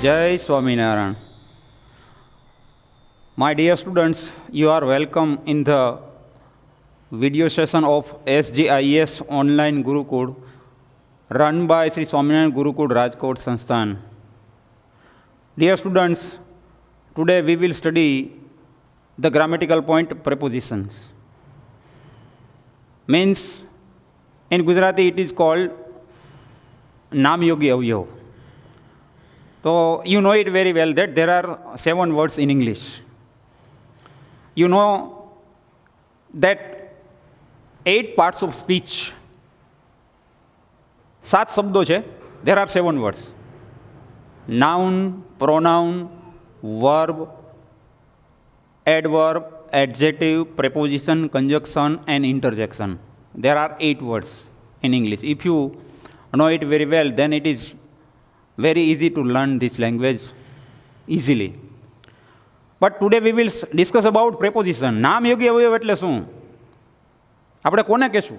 Jai Swaminarayan. My dear students, you are welcome in the video session of SGIS online Gurukul run by Sri Swaminarayan Gurukul Rajkot Sansthan. Dear students, today we will study the grammatical point prepositions. Means in Gujarati it is called Namyogi Avyav. So you know it very well that there are 7 words in English. You know that 8 parts of speech, 7 શબ્દો છે, there are 7 words. Noun, pronoun, verb, adverb, adjective, preposition, conjunction and interjection. There are 8 words in English. If you know it very well, then it is very easy to learn this language easily. But today we will discuss about preposition. નામયોગી અવયવ એટલે શું? આપણે કોને કહેશું?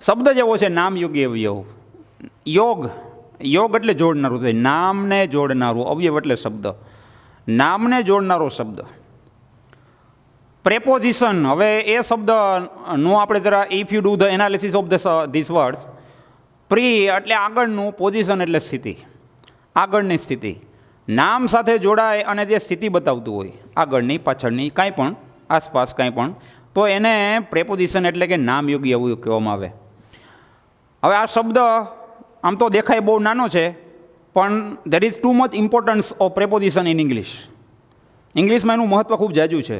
શબ્દ જેવો છે નામયોગી અવયવ. યોગ એટલે જોડનારું છે. નામને જોડનારું, અવયવ એટલે શબ્દ. નામને જોડનારો શબ્દ. પ્રેપોઝિશન, હવે એ શબ્દનું આપણે જરા if you do the analysis of this words, pre એટલે આગળનું, પોઝિશન એટલે સ્થિતિ, આગળની સ્થિતિ. નામ સાથે જોડાય અને જે સ્થિતિ બતાવતું હોય, આગળની પાછળની કાંઈ પણ, આસપાસ કાંઈ પણ, તો એને પ્રેપોઝિશન એટલે કે નામયોગી અવયવ કહેવામાં આવે. હવે આ શબ્દ આમ તો દેખાય બહુ નાનો છે, પણ there is too much importance of preposition in English. ઇંગ્લિશમાં એનું મહત્ત્વ ખૂબ જાજુ છે.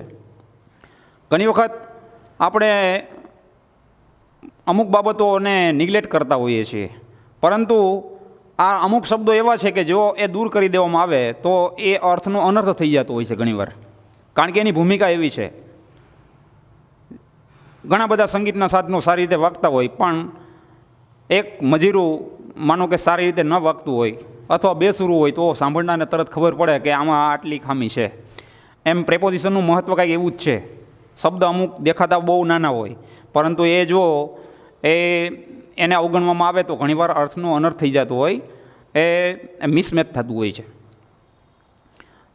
ઘણી વખત આપણે અમુક બાબતોને નિગ્લેક્ટ કરતા હોઈએ છીએ, પરંતુ આ અમુક શબ્દો એવા છે કે જો એ દૂર કરી દેવામાં આવે તો એ અર્થનો અનર્થ થઈ જતો હોય છે ઘણીવાર, કારણ કે એની ભૂમિકા એવી છે. ઘણા બધા સંગીતના સાધનો સારી રીતે વાગતા હોય, પણ એક મજીરું માનો કે સારી રીતે ન વાગતું હોય અથવા બેસુરું હોય તો સાંભળનારને તરત ખબર પડે કે આમાં આટલી ખામી છે. એમ પ્રેપોઝિશનનું મહત્ત્વ કાંઈક એવું જ છે. શબ્દ અમુક દેખાતા બહુ નાના હોય, પરંતુ એ જો એને અવગણવામાં આવે તો ઘણીવાર અર્થનો અનર્થ થઈ જતો હોય, એ મિસમેચ થતું હોય છે.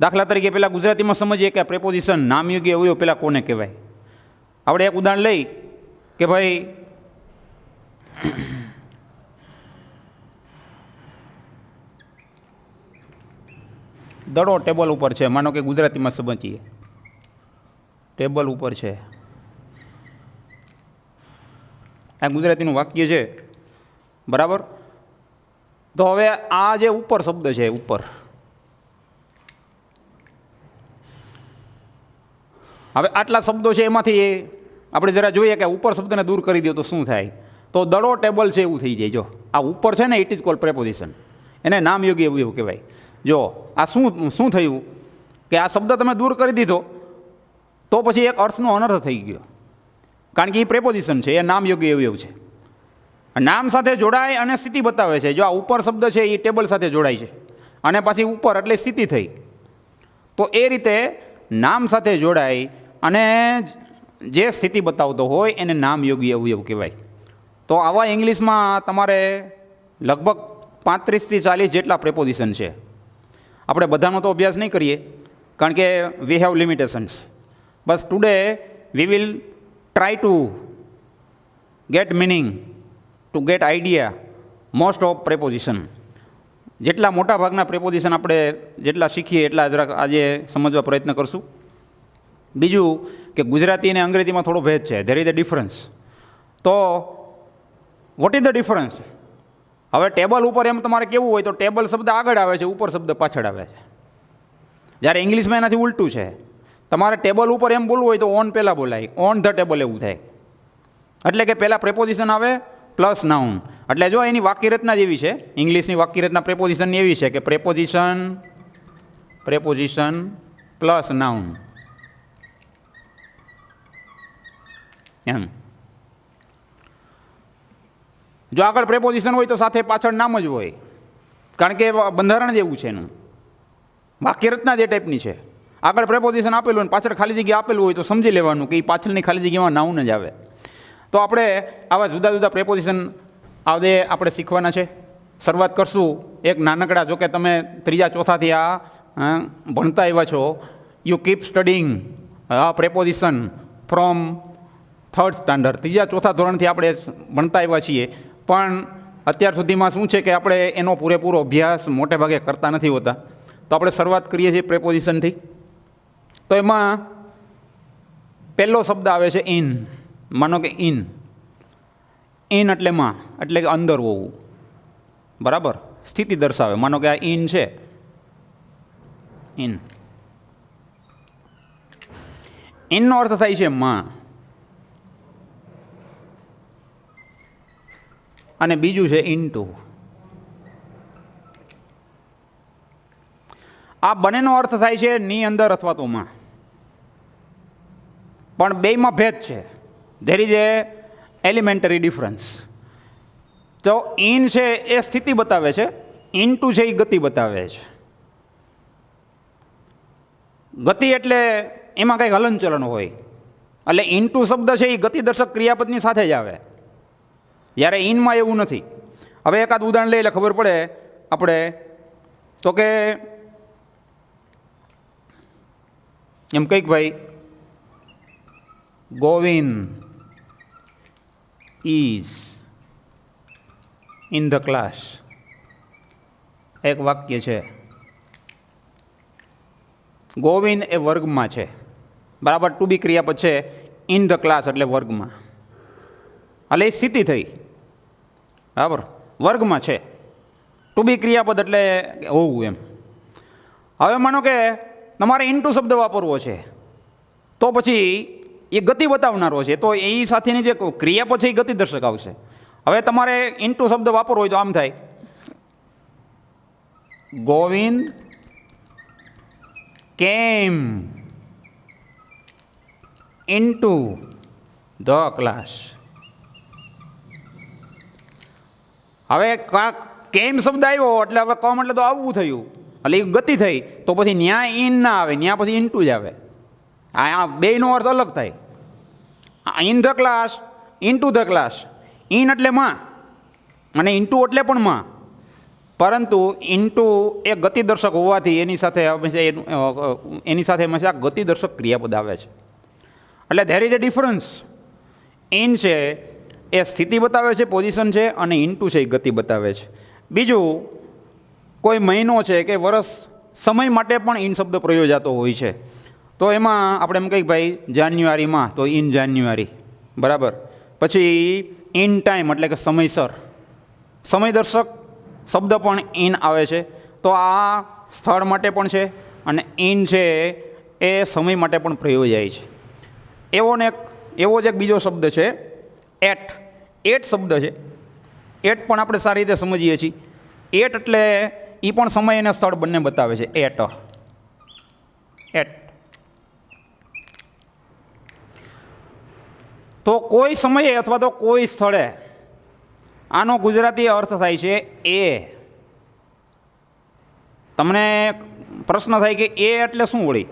દાખલા તરીકે પહેલાં ગુજરાતીમાં સમજીએ કે પ્રેપોઝિશન નામયોગી અવયવ પહેલાં કોને કહેવાય. આપણે એક ઉદાહરણ લઈ કે ભાઈ દડો ટેબલ ઉપર છે, માનો કે ગુજરાતીમાં સમજીએ ટેબલ ઉપર છે. આ ગુજરાતીનું વાક્ય છે, બરાબર? તો હવે આ જે ઉપર શબ્દ છે, ઉપર, હવે આટલા શબ્દો છે એમાંથી આપણે જરા જોઈએ કે ઉપર શબ્દને દૂર કરી દો તો શું થાય. તો દડો ટેબલ છે એવું થઈ જાય. જો આ ઉપર છે ને, ઇટ ઇઝ કોલ્ડ પ્રેપોઝિશન, એને નામયોગી અવયવ કહેવાય. જો આ શું થયું કે આ શબ્દ તમે દૂર કરી દીધો તો પછી એક અર્થનો અનર્થ થઈ ગયો, કારણ કે એ પ્રેપોઝિશન છે, એ નામયોગી અવયવ છે. નામ સાથે જોડાય અને સ્થિતિ બતાવે છે. જો આ ઉપર શબ્દ છે એ ટેબલ સાથે જોડાય છે અને પાછી ઉપર એટલે સ્થિતિ થઈ, તો એ રીતે નામ સાથે જોડાય અને જે સ્થિતિ બતાવતો હોય એને નામયોગી અવયવ કહેવાય. તો આવા ઇંગ્લિશમાં તમારે લગભગ 35થી 40 જેટલા પ્રેપોઝિશન છે. આપણે બધાનો તો અભ્યાસ નહીં કરીએ, કારણ કે we have limitations. Bus today we will try to get meaning, to get idea most of preposition. જેટલા મોટા ભાગના પ્રેપોઝિશન આપણે જેટલા શીખીએ એટલા જરાક આજે સમજવા પ્રયત્ન કરશું. બીજું કે ગુજરાતી અને અંગ્રેજીમાં થોડો ભેદ છે, ધેર ઇઝ અ ડિફરન્સ. તો વોટ ઇઝ ધ ડિફરન્સ? હવે ટેબલ ઉપર એમ તમારે કેવું હોય તો ટેબલ શબ્દ આગળ આવે છે, ઉપર શબ્દ પાછળ આવે છે. જ્યારે ઇંગ્લિશમાં એનાથી ઉલટું છે. તમારે ટેબલ ઉપર એમ બોલવું હોય તો ઓન પહેલાં બોલાય, ઓન ધ ટેબલ એવું થાય. એટલે કે પહેલાં પ્રેપોઝિશન આવે પ્લસ નાઉન. એટલે જો એની વાક્યરચના જ એવી છે, ઇંગ્લિશની વાક્યરચના પ્રેપોઝિશનની એવી છે કે પ્રેપોઝિશન પ્લસ નાઉન એમ. જો આગળ પ્રેપોઝિશન હોય તો સાથે પાછળ નામ જ હોય, કારણ કે બંધારણ જ એવું છે એનું. વાક્યરચના જે ટાઈપની છે. આગળ પ્રેપોઝિશન આપેલું અને પાછળ ખાલી જગ્યા આપેલું હોય તો સમજી લેવાનું કે એ પાછળની ખાલી જગ્યામાં નાઉન જ આવે. તો આપણે આવા જુદા જુદા પ્રેપોઝિશન આપણે શીખવાના છે. શરૂઆત કરશું એક નાનકડા, જો કે તમે ત્રીજા ચોથાથી આ ભણતા આવ્યા છો. You keep studying preposition from third standard. ત્રીજા ચોથા ધોરણથી આપણે ભણતા આવ્યા છીએ, પણ અત્યાર સુધીમાં શું છે કે આપણે એનો પૂરેપૂરો અભ્યાસ મોટે ભાગે કરતા નથી હોતા. તો આપણે શરૂઆત કરીએ છીએ પ્રેપોઝિશનથી. તો એમાં પહેલો શબ્દ આવે છે ઇન. માનો કે ઇન. ઇન એટલે માં, એટલે કે અંદર હોવું. બરાબર, સ્થિતિ દર્શાવે. માનો કે આ ઇન છે, ઇન. ઇનનો અર્થ થાય છે માં, અને બીજું છે ઇનટુ. આ બંનેનો અર્થ થાય છે ની અંદર અથવા તો માં, પણ બેયમાં ભેદ છે. There is A elementary difference. તો ઇન છે એ સ્થિતિ બતાવે છે, ઇનટુ છે એ ગતિ બતાવે છે. ગતિ એટલે એમાં કંઈક હલનચલન હોય, એટલે ઇનટુ શબ્દ છે એ ગતિદર્શક ક્રિયાપદની સાથે જ આવે, જ્યારે ઇનમાં એવું નથી. હવે એકાદ ઉદાહરણ લઈ એટલે ખબર પડે આપણે. તો કે એમ કંઈક ભાઈ, Govind is in the class. એક વાક્ય છે, ગોવિંદ એ વર્ગમાં છે. બરાબર, ટુ બી ક્રિયાપદ છે, ઇન ધ ક્લાસ એટલે વર્ગમાં. એટલે એ સ્થિતિ થઈ. બરાબર, વર્ગમાં છે. ટુ બી ક્રિયાપદ એટલે હોવું એમ. હવે માનો કે તમારે ઇનટુ શબ્દ વાપરવો છે, તો પછી એ ગતિ બતાવનારો છે, તો એ સાથેની જે ક્રિયાપદ છે એ ગતિ દર્શક આવશે. હવે તમારે ઇનટુ શબ્દ વાપરવો હોય તો આમ થાય, ગોવિંદ કેમ ઇનટુ ધ ક્લાસ. હવે કેમ શબ્દ આવ્યો એટલે હવે કમ એટલે તો આવવું થયું, એટલે એ ગતિ થઈ. તો પછી ન્યા ઇન ના આવે, ન્યા પછી ઇનટુ જ આવે. આ બેયનો અર્થ અલગ થાય. In the class, into the class. In એટલે માં અને ઇનટુ એટલે પણ માં, પરંતુ ઇનટુ એ ગતિદર્શક હોવાથી એની સાથે હંમેશા ગતિદર્શક ક્રિયાપદ આવે છે. એટલે there is A difference. In છે એ સ્થિતિ બતાવે છે, પોઝિશન છે, અને ઇનટુ છે એ ગતિ બતાવે છે. બીજું, કોઈ મહિનો છે કે વર્ષ, સમય માટે પણ ઇન શબ્દ પ્રયોજાતો હોય છે. તો એમાં આપણે એમ કહીએ ભાઈ જાન્યુઆરીમાં, તો ઇન જાન્યુઆરી. બરાબર. પછી ઇન ટાઈમ એટલે કે સમયસર. સમયદર્શક શબ્દ પણ ઇન આવે છે. તો આ સ્થળ માટે પણ છે, અને ઇન છે એ સમય માટે પણ પ્રયોજાય છે. એવો જ એક બીજો શબ્દ છે એટ. એટ શબ્દ છે. એટ પણ આપણે સારી રીતે સમજીએ છીએ. એટ એટલે એ પણ સમય અને સ્થળ બંને બતાવે છે. એટ. એટ. તો કોઈ સમયે અથવા તો કોઈ સ્થળે, આનો ગુજરાતી અર્થ થાય છે એ. તમને પ્રશ્ન થાય કે એ એટલે શું વળી?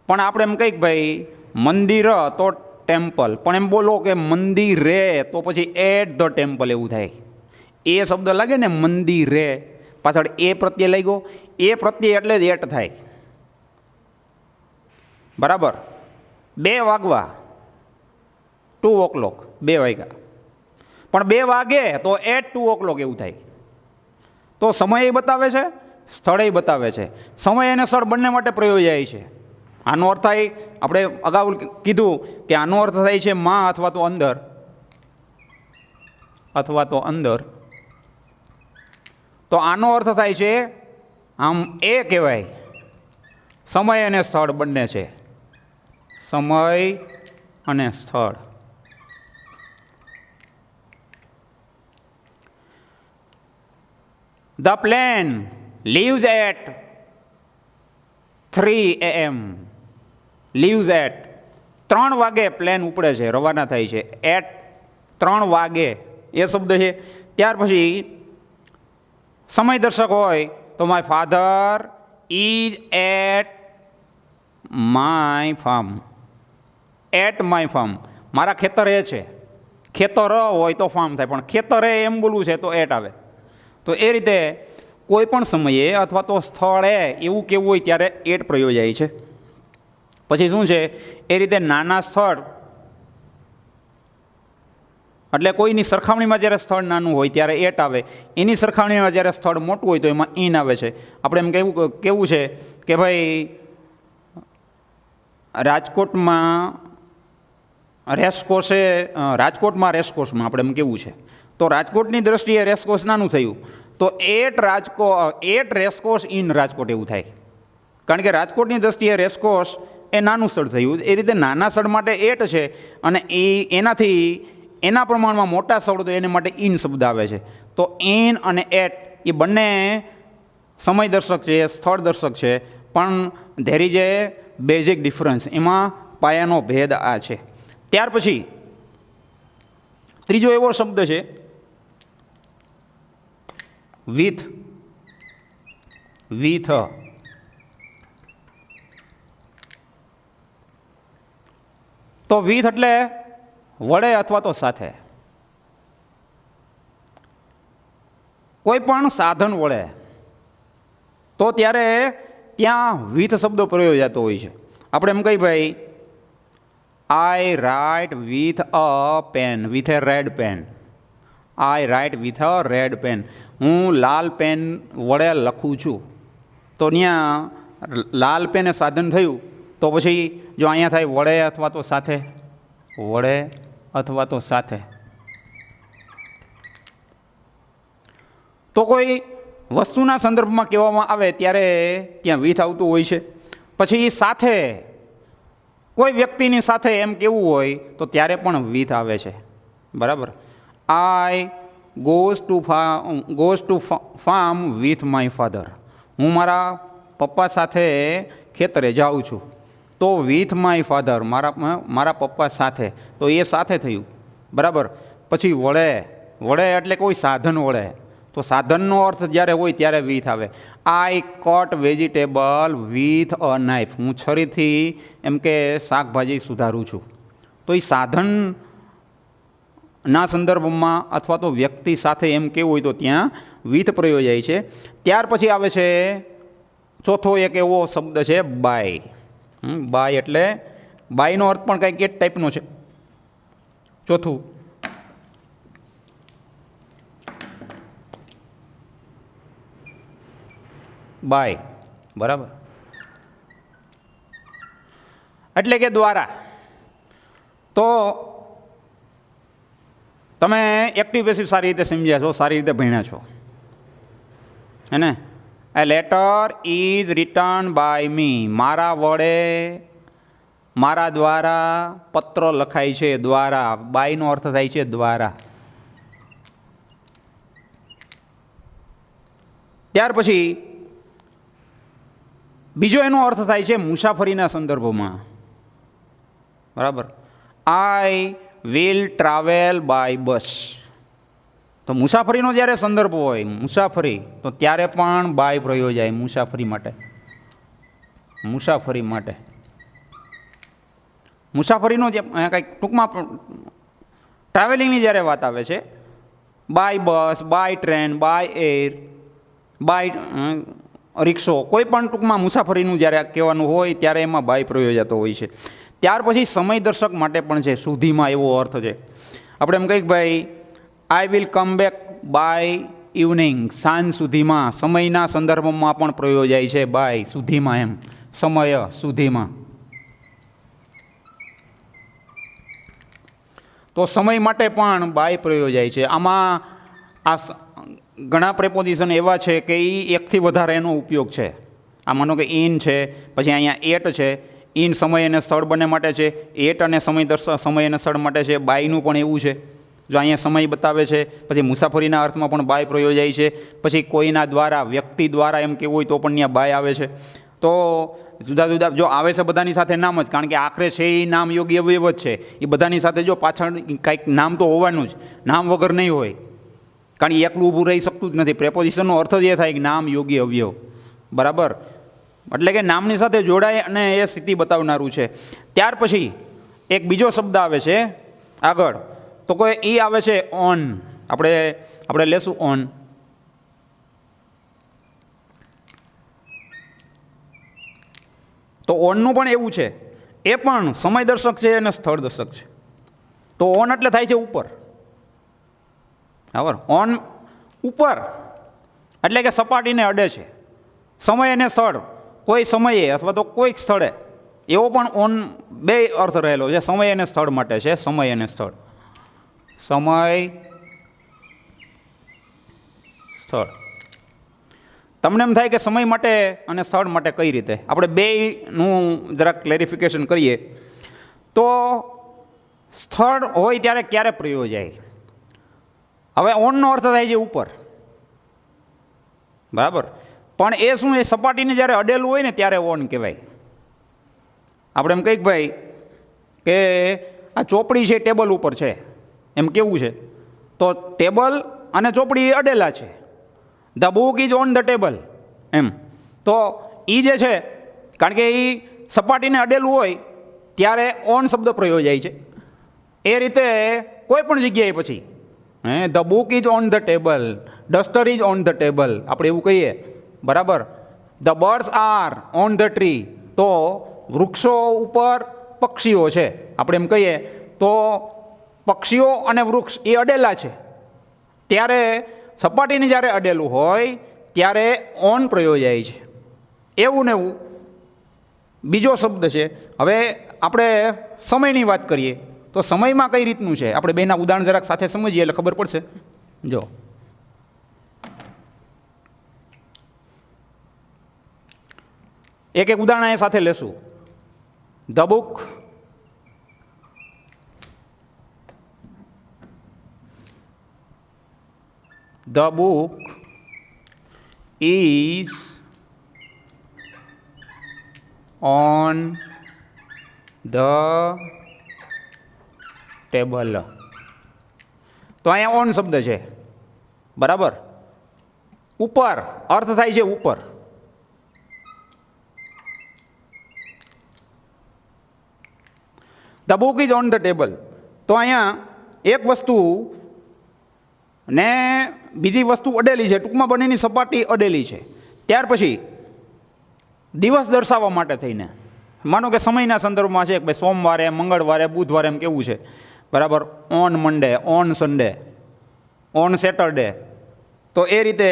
પણ આપણે એમ કહીએ ભાઈ મંદિર તો ટેમ્પલ, પણ એમ બોલો કે મંદિરે તો પછી એટ ધ ટેમ્પલ એવું થાય. એ શબ્દ લાગે ને મંદિરે, પાછળ એ પ્રત્યે લાગ્યો, એ પ્રત્યે એટલે જ એટ થાય. બરાબર. 2 વાગવા, 2 o'clock, 2 વાગ્યા. પણ 2 વાગે તો એટ 2 o'clock એવું થાય. તો સમય બતાવે છે, સ્થળે બતાવે છે. સમય અને સ્થળ બંને માટે પ્રયોજાય છે. આનો અર્થ થાય, આપણે અગાઉ કીધું કે આનો અર્થ થાય છે માં અથવા તો અંદર, અથવા તો અંદર. તો આનો અર્થ થાય છે આમ એ કહેવાય, સમય અને સ્થળ બંને છે. સમય અને સ્થળ. The plane leaves at 3 AM. Leaves at 3 વાગે પ્લેન ઉપડે છે, રવાના થાય છે. એટ 3 વાગે એ શબ્દ છે. ત્યાર પછી સમય દર્શક હોય તો my father is at my farm. At my farm, મારા ખેતર એ છે. ખેતર હોય તો ફાર્મ થાય, પણ ખેતર એમ બોલવું છે તો એટ આવે. તો એ રીતે કોઈ પણ સમયે અથવા તો સ્થળે એવું કેવું હોય ત્યારે એટ પ્રયોજાય છે. પછી શું છે, એ રીતે નાના સ્થળ એટલે કોઈની સરખામણીમાં જ્યારે સ્થળ નાનું હોય ત્યારે એટ આવે, એની સરખામણીમાં જ્યારે સ્થળ મોટું હોય તો એમાં ઇન આવે છે. આપણે એમ કેવું છે કે ભાઈ રાજકોટમાં રેસકોર્સમાં આપણે એમ કેવું છે, તો રાજકોટની દ્રષ્ટિએ રેસકોર્સ નાનું થયું તો એટ રેસકોર્સ ઇન રાજકોટ એવું થાય, કારણ કે રાજકોટની દ્રષ્ટિએ રેસકોર્સ એ નાનું સ્થળ થયું. એ રીતે નાના સ્થળ માટે એટ છે અને એના પ્રમાણમાં મોટા સ્થળ તો એને માટે ઇન શબ્દ આવે છે. તો ઇન અને એટ એ બંને સમય દર્શક છે, સ્થળ દર્શક છે, પણ there is a basic difference, એમાં પાયાનો ભેદ આ છે. ત્યાર પછી ત્રીજો એવો શબ્દ છે વિથ. તો વિથ એટલે વડે અથવા તો સાથે, કોઈ પણ સાધન વડે, તો ત્યારે ત્યાં વિથ શબ્દ પ્રયોજાતો હોય છે. આપણે એમ કહીએ ભાઈ I write with a pen, with a red pen. I write with a red pen, હું લાલ પેન વડે લખું છું. તો ત્યાં લાલ પેન એ સાધન થયું, તો પછી જો અહીંયા થાય વડે અથવા તો સાથે, વડે અથવા તો સાથે. તો કોઈ વસ્તુના સંદર્ભમાં કહેવામાં આવે ત્યારે ત્યાં વિથ આવતું હોય છે. પછી સાથે, કોઈ વ્યક્તિની સાથે એમ કેવું હોય તો ત્યારે પણ વિથ આવે છે. બરાબર. I goes to farm with my father, હું મારા પપ્પા સાથે ખેતરે જાઉં છું. તો વિથ માય ફાધર, મારા પપ્પા સાથે, તો એ સાથે થયું. બરાબર. પછી વડે એટલે કોઈ સાધન વડે, તો સાધનનો અર્થ જ્યારે હોય ત્યારે વિથ આવે. I cut vegetable with a knife, હું છરીથી એમ કે શાકભાજી સુધારું છું. તો એ સાધનના સંદર્ભમાં અથવા તો વ્યક્તિ સાથે એમ કેવું હોય તો ત્યાં વિથ પ્રયોજાય છે. ત્યાર પછી આવે છે ચોથો એક એવો શબ્દ છે બાય. બાય એટલે બાયનો અર્થ પણ કંઈક એક ટાઈપનો છે. ચોથું બાય. બરાબર. એટલે કે દ્વારા. તો તમે એક્ટિવ પેસિવ સારી રીતે સમજ્યા છો, સારી રીતે ભણ્યા છો, હે ને? A letter is written by me, મારા વડે, મારા દ્વારા પત્ર લખાય છે. દ્વારા, બાયનો અર્થ થાય છે દ્વારા. ત્યાર પછી બીજો એનો અર્થ થાય છે મુસાફરીના સંદર્ભમાં. બરાબર. I will travel by bus. તો મુસાફરીનો જ્યારે સંદર્ભ હોય, મુસાફરી, તો ત્યારે પણ બાય પ્રયોજાય મુસાફરી માટે. મુસાફરીનો જે કંઈક ટૂંકમાં ટ્રાવેલિંગની જ્યારે વાત આવે છે, by bus, by train, by air, by રિક્ષો, કોઈ પણ ટૂંકમાં મુસાફરીનું જ્યારે કહેવાનું હોય ત્યારે એમાં બાય પ્રયોજાતો હોય છે. ત્યાર પછી સમય દર્શક માટે પણ છે, સુધીમાં એવો અર્થ છે. આપણે એમ કહીએ ભાઈ I will come back by evening, સાંજ સુધીમાં, સમયના સંદર્ભમાં પણ પ્રયોજાય છે બાય, સુધીમાં, એમ સમય સુધીમાં. તો સમય માટે પણ બાય પ્રયોજાય છે. આમાં આ ઘણા પ્રેપોઝિશન એવા છે કે એ એકથી વધારે એનો ઉપયોગ છે. આ માનો કે ઇન છે, પછી અહીંયા એટ છે. ઇન સમય અને સ્થળ બંને માટે છે, એટ અને સમય અને સ્થળ માટે છે. બાયનું પણ એવું છે. જો અહીંયા સમય બતાવે છે, પછી મુસાફરીના અર્થમાં પણ બાય પ્રયોજાય છે. પછી કોઈના દ્વારા, વ્યક્તિ દ્વારા એમ કેવું હોય તો પણ ત્યાં બાય આવે છે. તો જુદા જુદા જો આવે છે બધાની સાથે નામ જ, કારણ કે આખરે છે એ નામ યોગી અવયવ જ છે. એ બધાની સાથે જો પાછળ કાંઈક નામ તો હોવાનું જ, નામ વગર નહીં હોય, કારણ કે એકલું ઊભું રહી શકતું જ નથી. પ્રેપોઝિશનનો અર્થ જ એ થાય કે નામ યોગી અવયવ. બરાબર. એટલે કે નામની સાથે જોડાય અને એ સ્થિતિ બતાવનારું છે. ત્યાર પછી એક બીજો શબ્દ આવે છે આગળ, તો કોઈ એ આવે છે ઓન. આપણે લેશું ઓન. તો ઓનનું પણ એવું છે, એ પણ સમય દર્શક છે અને સ્થળ દર્શક છે. તો ઓન એટલે થાય છે ઉપર, બરાબર. ઓન ઉપર એટલે કે સપાટીને અડે છે. સમય અને સ્થળ, કોઈ સમયે અથવા તો કોઈક સ્થળે, એવો પણ ઓન બે અર્થ રહેલો છે. સમય અને સ્થળ માટે છે, સમય અને સ્થળ. સમય સ્થળ. તમને એમ થાય કે સમય માટે અને સ્થળ માટે કઈ રીતે, આપણે બેયનું જરાક ક્લેરિફિકેશન કરીએ. તો સ્થળ હોય ત્યારે ક્યારે પ્રયોજાય? હવે ઓનનો અર્થ થાય છે ઉપર, બરાબર. પણ એ શું, એ સપાટીને જ્યારે અડેલું હોય ને ત્યારે ઓન કહેવાય. આપણે એમ કહીએ ભાઈ કે આ ચોપડી છે ટેબલ ઉપર છે, એમ કેવું છે, તો ટેબલ અને ચોપડી અડેલા છે. The book is on the table, એમ. તો એ જે છે, કારણ કે એ સપાટીને અડેલું હોય ત્યારે ઓન શબ્દ પ્રયોજાય છે. એ રીતે કોઈ પણ જગ્યાએ પછી the book is on the table, duster is on the table, આપણે એવું કહીએ, બરાબર. The birds are on the tree, તો વૃક્ષો ઉપર પક્ષીઓ છે, આપણે એમ કહીએ. તો પક્ષીઓ અને વૃક્ષ એ અડેલા છે, ત્યારે સપાટીને જ્યારે અડેલું હોય ત્યારે ઓન પ્રયોજાય છે. એવું ને એવું બીજો શબ્દ છે. હવે આપણે સમયની વાત કરીએ તો સમયમાં કઈ રીતનું છે, આપણે બેના ઉદાહરણ જરાક સાથે સમજીએ એટલે ખબર પડશે. જો એક ઉદાહરણ એ સાથે લેશું. The book is on the table. તો અહીંયા ઓન શબ્દ છે, બરાબર. ઉપર અર્થ થાય છે ઉપર. The book is on the table. તો અહીંયા એક વસ્તુ ને બીજી વસ્તુ અડેલી છે, ટૂંકમાં બંનેની સપાટી અડેલી છે. ત્યાર પછી દિવસ દર્શાવવા માટે થઈને, માનો કે સમયના સંદર્ભમાં છે કે ભાઈ સોમવારે, મંગળવારે, બુધવારે, એમ કેવું છે, બરાબર. On Monday, on Sunday, on Saturday. તો એ રીતે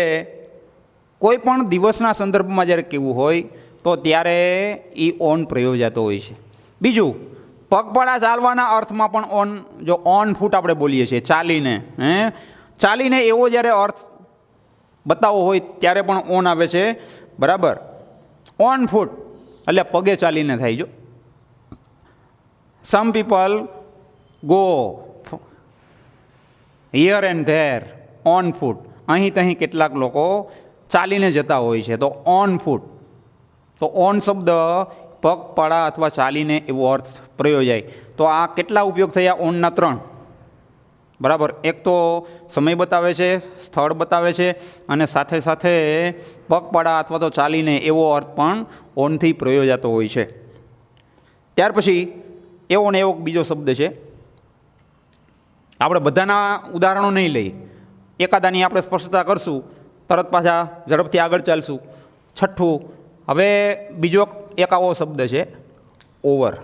કોઈ પણ દિવસના સંદર્ભમાં જ્યારે કેવું હોય તો ત્યારે એ ઓન પ્રયોજાતો હોય છે. બીજું, પગપાળા ચાલવાના અર્થમાં પણ ઓન, જો ઓન ફૂટ આપણે બોલીએ છીએ, ચાલીને, ચાલીને એવો જ્યારે અર્થ બતાવવો હોય ત્યારે પણ ઓન આવે છે, બરાબર. ઓન ફૂટ એટલે પગે ચાલીને થાય. જો some people go here and there on foot, અહીં તહીં કેટલાક લોકો ચાલીને જતા હોય છે, તો ઓન ફૂટ. તો ઓન શબ્દ પગપાળા અથવા ચાલીને એવો અર્થ પ્રયોજાય. તો આ કેટલા ઉપયોગ થયા ઓનના? 3, બરાબર. એક તો સમય બતાવે છે, સ્થળ બતાવે છે, અને સાથે સાથે પગપાળા અથવા તો ચાલીને એવો અર્થ પણ ઓનથી પ્રયોજાતો હોય છે. ત્યાર પછી એવો ને એવો બીજો શબ્દ છે. આપણે બધાના ઉદાહરણો નહીં લઈએ, એકાદાની આપણે સ્પષ્ટતા કરશું, તરત પાછા ઝડપથી આગળ ચાલશું. છઠ્ઠું, હવે બીજો એક આવો શબ્દ છે ઓવર.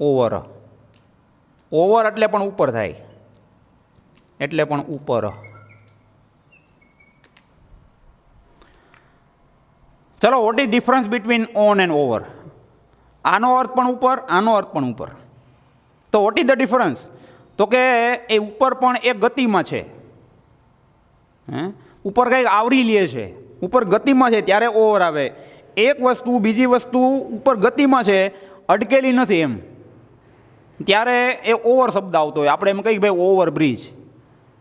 ઓવર, ઓવર એટલે પણ ઉપર થાય, એટલે પણ ઉપર. ચલો, what is difference between on and over? આનો અર્થ પણ ઉપર, આનો અર્થ પણ ઉપર. તો વોટ ઇઝ ધ ડિફરન્સ? તો કે એ ઉપર પણ એક ગતિમાં છે, ઉપર કંઈક આવરી લે છે, ઉપર ગતિમાં છે ત્યારે ઓવર આવે. એક વસ્તુ બીજી વસ્તુ ઉપર ગતિમાં છે, અટકેલી નથી, એમ, ત્યારે એ ઓવર શબ્દ આવતો હોય. આપણે એમ કહીએ ભાઈ ઓવરબ્રિજ,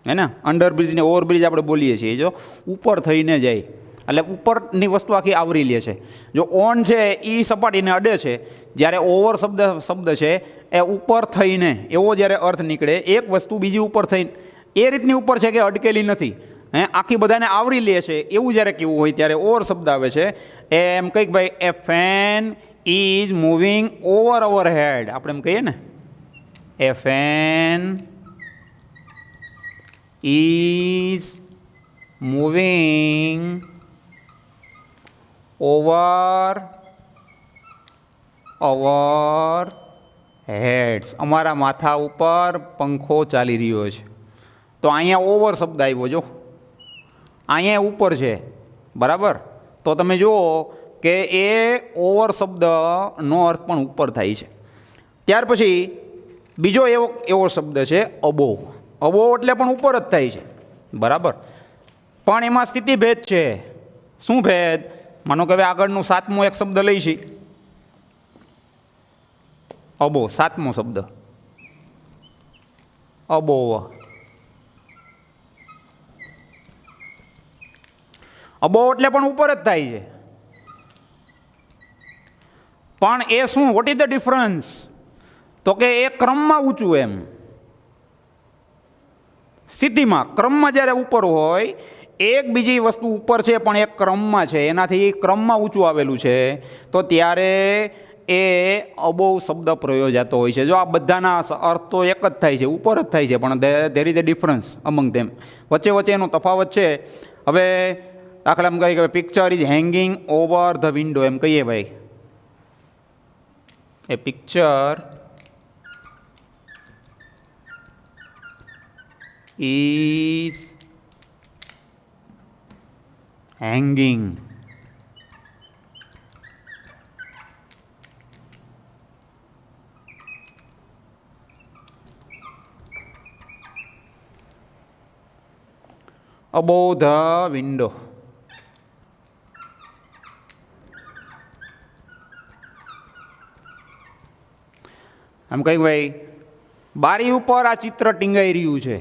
હે ને, અંડરબ્રિજ ને ઓવરબ્રિજ આપણે બોલીએ છીએ. જો ઉપર થઈને જાય એટલે ઉપરની વસ્તુ આખી આવરી લે છે. જો ઓન છે એ સપાટીને અડે છે, જ્યારે ઓવર શબ્દ છે એ ઉપર થઈને, એવો જ્યારે અર્થ નીકળે, એક વસ્તુ બીજી ઉપર થઈને એ રીતની ઉપર છે કે અટકેલી નથી, આખી બધાને આવરી લે છે, એવું જ્યારે કેવું હોય ત્યારે ઓવર શબ્દ આવે છે. એમ કંઈક ભાઈ a fan is moving over our head, આપણે એમ કહીએ ને, a fan is moving over our heads, અમારા માથા ઉપર પંખો ચાલી રહ્યો છે. તો અહીંયા ઓવર શબ્દ આવ્યો, જો અહીંયા ઉપર છે, બરાબર. તો તમે જુઓ કે એ ઓવર શબ્દનો અર્થ પણ ઉપર થાય છે. ત્યાર પછી બીજો એવો શબ્દ છે અબોવ. અબોવ એટલે પણ ઉપર જ થાય છે, બરાબર. પણ એમાં સ્થિતિભેદ છે. શું ભેદ? માનો કે હવે આગળનું 7મો એક શબ્દ લઈશી, અબોવ, 7મો શબ્દ અબોવ. અબોવ એટલે પણ ઉપર જ થાય છે, પણ એ શું, વોટ ઇઝ ધ ડિફરન્સ? તો કે એ ક્રમમાં ઊંચું, એમ સ્થિતિમાં ક્રમમાં જ્યારે ઉપર હોય, એક બીજી વસ્તુ ઉપર છે પણ એક ક્રમમાં છે, એનાથી ક્રમમાં ઊંચું આવેલું છે, તો ત્યારે એ અબોવ શબ્દ પ્રયોજાતો હોય છે. જો આ બધાના અર્થ તો એક જ થાય છે, ઉપર જ થાય છે, પણ there is a difference among them, વચ્ચે એનો તફાવત છે. હવે દાખલામાં કહીએ કે picture is hanging over the window, એમ કહીએ ભાઈ, a picture is hanging above the window. આમ કહી ભાઈ, બારી ઉપર આ ચિત્ર ટીંગાઈ રહ્યું છે,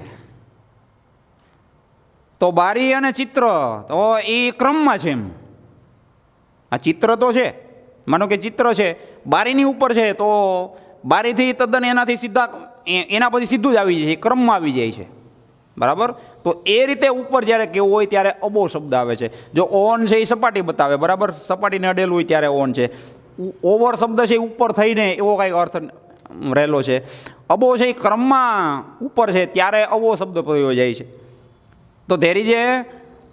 તો બારી અને ચિત્ર તો એ ક્રમમાં છે. એમ આ ચિત્ર તો છે, માનો કે ચિત્ર છે, બારીની ઉપર છે, તો બારીથી તદ્દન એનાથી સીધા એના પછી સીધું જ આવી જાય છે, ક્રમમાં આવી જાય છે, બરાબર. તો એ રીતે ઉપર જ્યારે કેવું હોય ત્યારે અબોવ શબ્દ આવે છે. જો ઓન છે એ સપાટી બતાવે, બરાબર, સપાટીને અડેલું હોય ત્યારે ઓન છે. ઓવર શબ્દ છે એ ઉપર થઈને એવો કાંઈક અર્થ રહેલો છે. અબોવ છે એ ક્રમમાં ઉપર છે ત્યારે અબોવ શબ્દ પ્રયોજાય છે. તો there is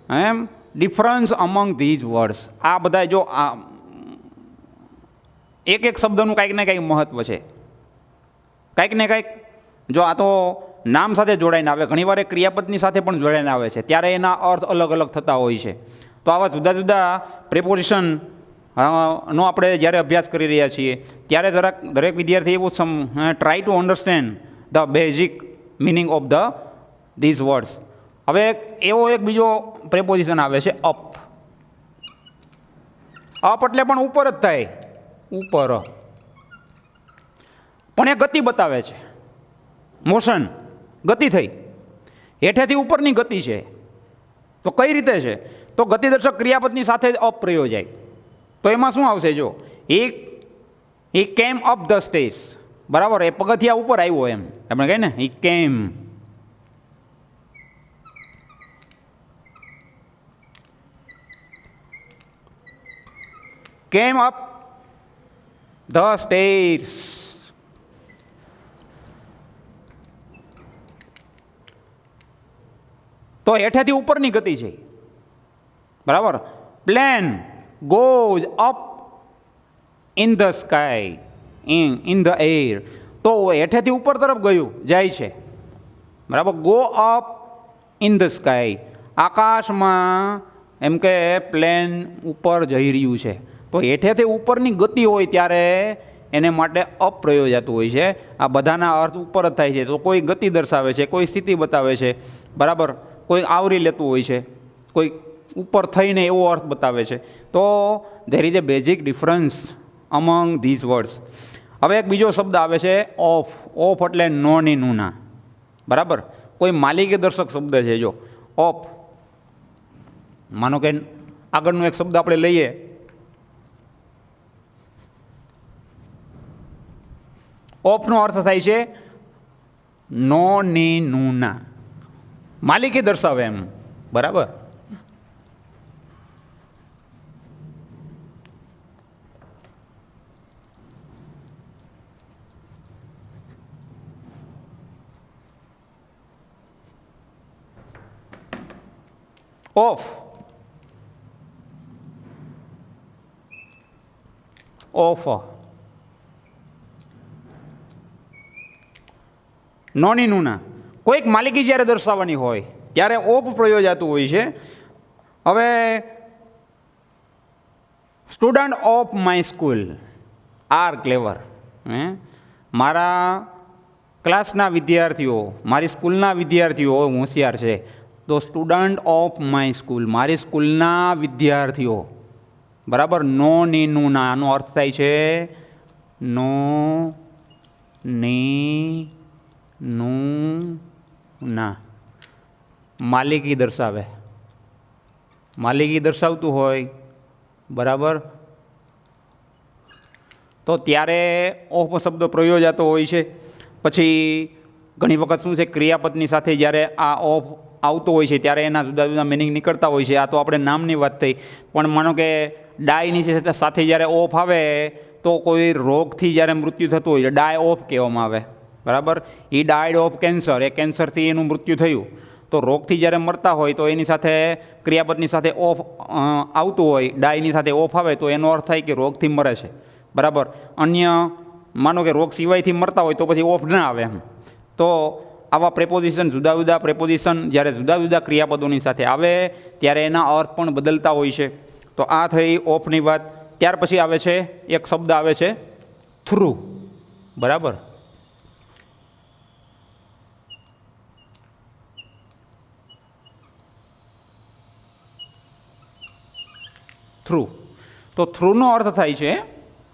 um difference among these words. આ બધા જો આ એક શબ્દનું કાંઈક ને કાંઈક મહત્ત્વ છે, કાંઈક ને કાંઈક. જો આ તો નામ સાથે જોડાઈને આવે, ઘણીવાર એ ક્રિયાપદની સાથે પણ જોડાઈને આવે છે, ત્યારે એના અર્થ અલગ અલગ થતા હોય છે. તો આવા જુદા જુદા પ્રિપોઝિશન નો આપણે જ્યારે અભ્યાસ કરી રહ્યા છીએ ત્યારે દરેક વિદ્યાર્થી એવું try to understand the basic meaning of this words. હવે એવો એક બીજો પ્રેપોઝિશન આવે છે અપ. અપ એટલે પણ ઉપર જ થાય, ઉપર, પણ એ ગતિ બતાવે છે, મોશન, ગતિ થઈ, હેઠેથી ઉપરની ગતિ છે. તો કઈ રીતે છે? તો ગતિદર્શક ક્રિયાપદની સાથે જ અપ પ્રયોજાય. તો એમાં શું આવશે? જો he કેમ અપ ધ સ્ટેજ, બરાબર, એ પગથિયા ઉપર આવ્યો, એમ આપણે કહીએ ને, he કેમ અપ ધ સ્ટેજ. તો હેઠેથી ઉપરની ગતિ છે, બરાબર. Plane goes up in the sky, in the air. તો હેઠેથી ઉપર તરફ ગયું, જાય છે, બરાબર. Go up in the sky, આકાશમાં એમ કે પ્લેન ઉપર જઈ રહ્યું છે. તો હેઠેથી ઉપરની ગતિ હોય ત્યારે એને માટે અપ પ્રયોજાતું હોય છે. આ બધાના અર્થ ઉપર જ થાય છે. તો કોઈ ગતિ દર્શાવે છે, કોઈ સ્થિતિ બતાવે છે, બરાબર, કોઈ આવરી લેતું હોય છે, કોઈ ઉપર થઈને એવો અર્થ બતાવે છે. તો there is a basic difference among these words. હવે એક બીજો શબ્દ આવે છે ઓફ. ઓફ એટલે નોની નૂના, બરાબર, કોઈ માલિકી દર્શક શબ્દ છે. જો ઓફ, માનો કે આગળનો એક શબ્દ આપણે લઈએ, ઓફનો અર્થ થાય છે નોની નૂના, માલિકી દર્શાવે એમ, બરાબર. ઓફ, ઓફ, નોની નુના કોઈક માલિકી જ્યારે દર્શાવવાની હોય ત્યારે ઓપ પ્રયોજાતું હોય છે. હવે student of my school are clever, મારા ક્લાસના વિદ્યાર્થીઓ, મારી સ્કૂલના વિદ્યાર્થીઓ હોશિયાર છે. તો સ્ટુડન્ટ ઓફ માય સ્કૂલ, મારી સ્કૂલના વિદ્યાર્થીઓ, બરાબર. નો ની નું ના, આનો અર્થ થાય છે નો ની નું ના. માલિકી દર્શાવે, માલિકી દર્શાવતું હોય, બરાબર, તો ત્યારે ઓફ શબ્દ પ્રયોજાતો હોય છે. પછી ઘણી વખત શું છે, ક્રિયાપદની સાથે જ્યારે આ ઓફ આવતો હોય છે ત્યારે એના જુદા જુદા મિનિંગ નીકળતા હોય છે. આ તો આપણે નામની વાત થઈ, પણ માનો કે ડાયની સાથે જ્યારે ઓફ આવે તો કોઈ રોગથી જ્યારે મૃત્યુ થતું હોય ડાય ઓફ કહેવામાં આવે, બરાબર. એ ડાયડ ઓફ કેન્સર, એ કેન્સરથી એનું મૃત્યુ થયું. તો રોગથી જ્યારે મરતા હોય તો એની સાથે ક્રિયાપદની સાથે ઓફ આવતું હોય, ડાયની સાથે ઓફ આવે તો એનો અર્થ થાય કે રોગથી મરે છે, બરાબર. અન્ય માનો કે રોગ સિવાયથી મરતા હોય તો પછી ઓફ ના આવે એમ. તો આવા પ્રેપોઝિશન, જુદા જુદા પ્રેપોઝિશન જ્યારે જુદા જુદા ક્રિયાપદોની સાથે આવે ત્યારે એના અર્થ પણ બદલતા હોય છે. તો આ થઈ ઓફની વાત. ત્યાર પછી આવે છે એક શબ્દ આવે છે થ્રુ, બરાબર. થ્રુ. તો થ્રુનો અર્થ થાય છે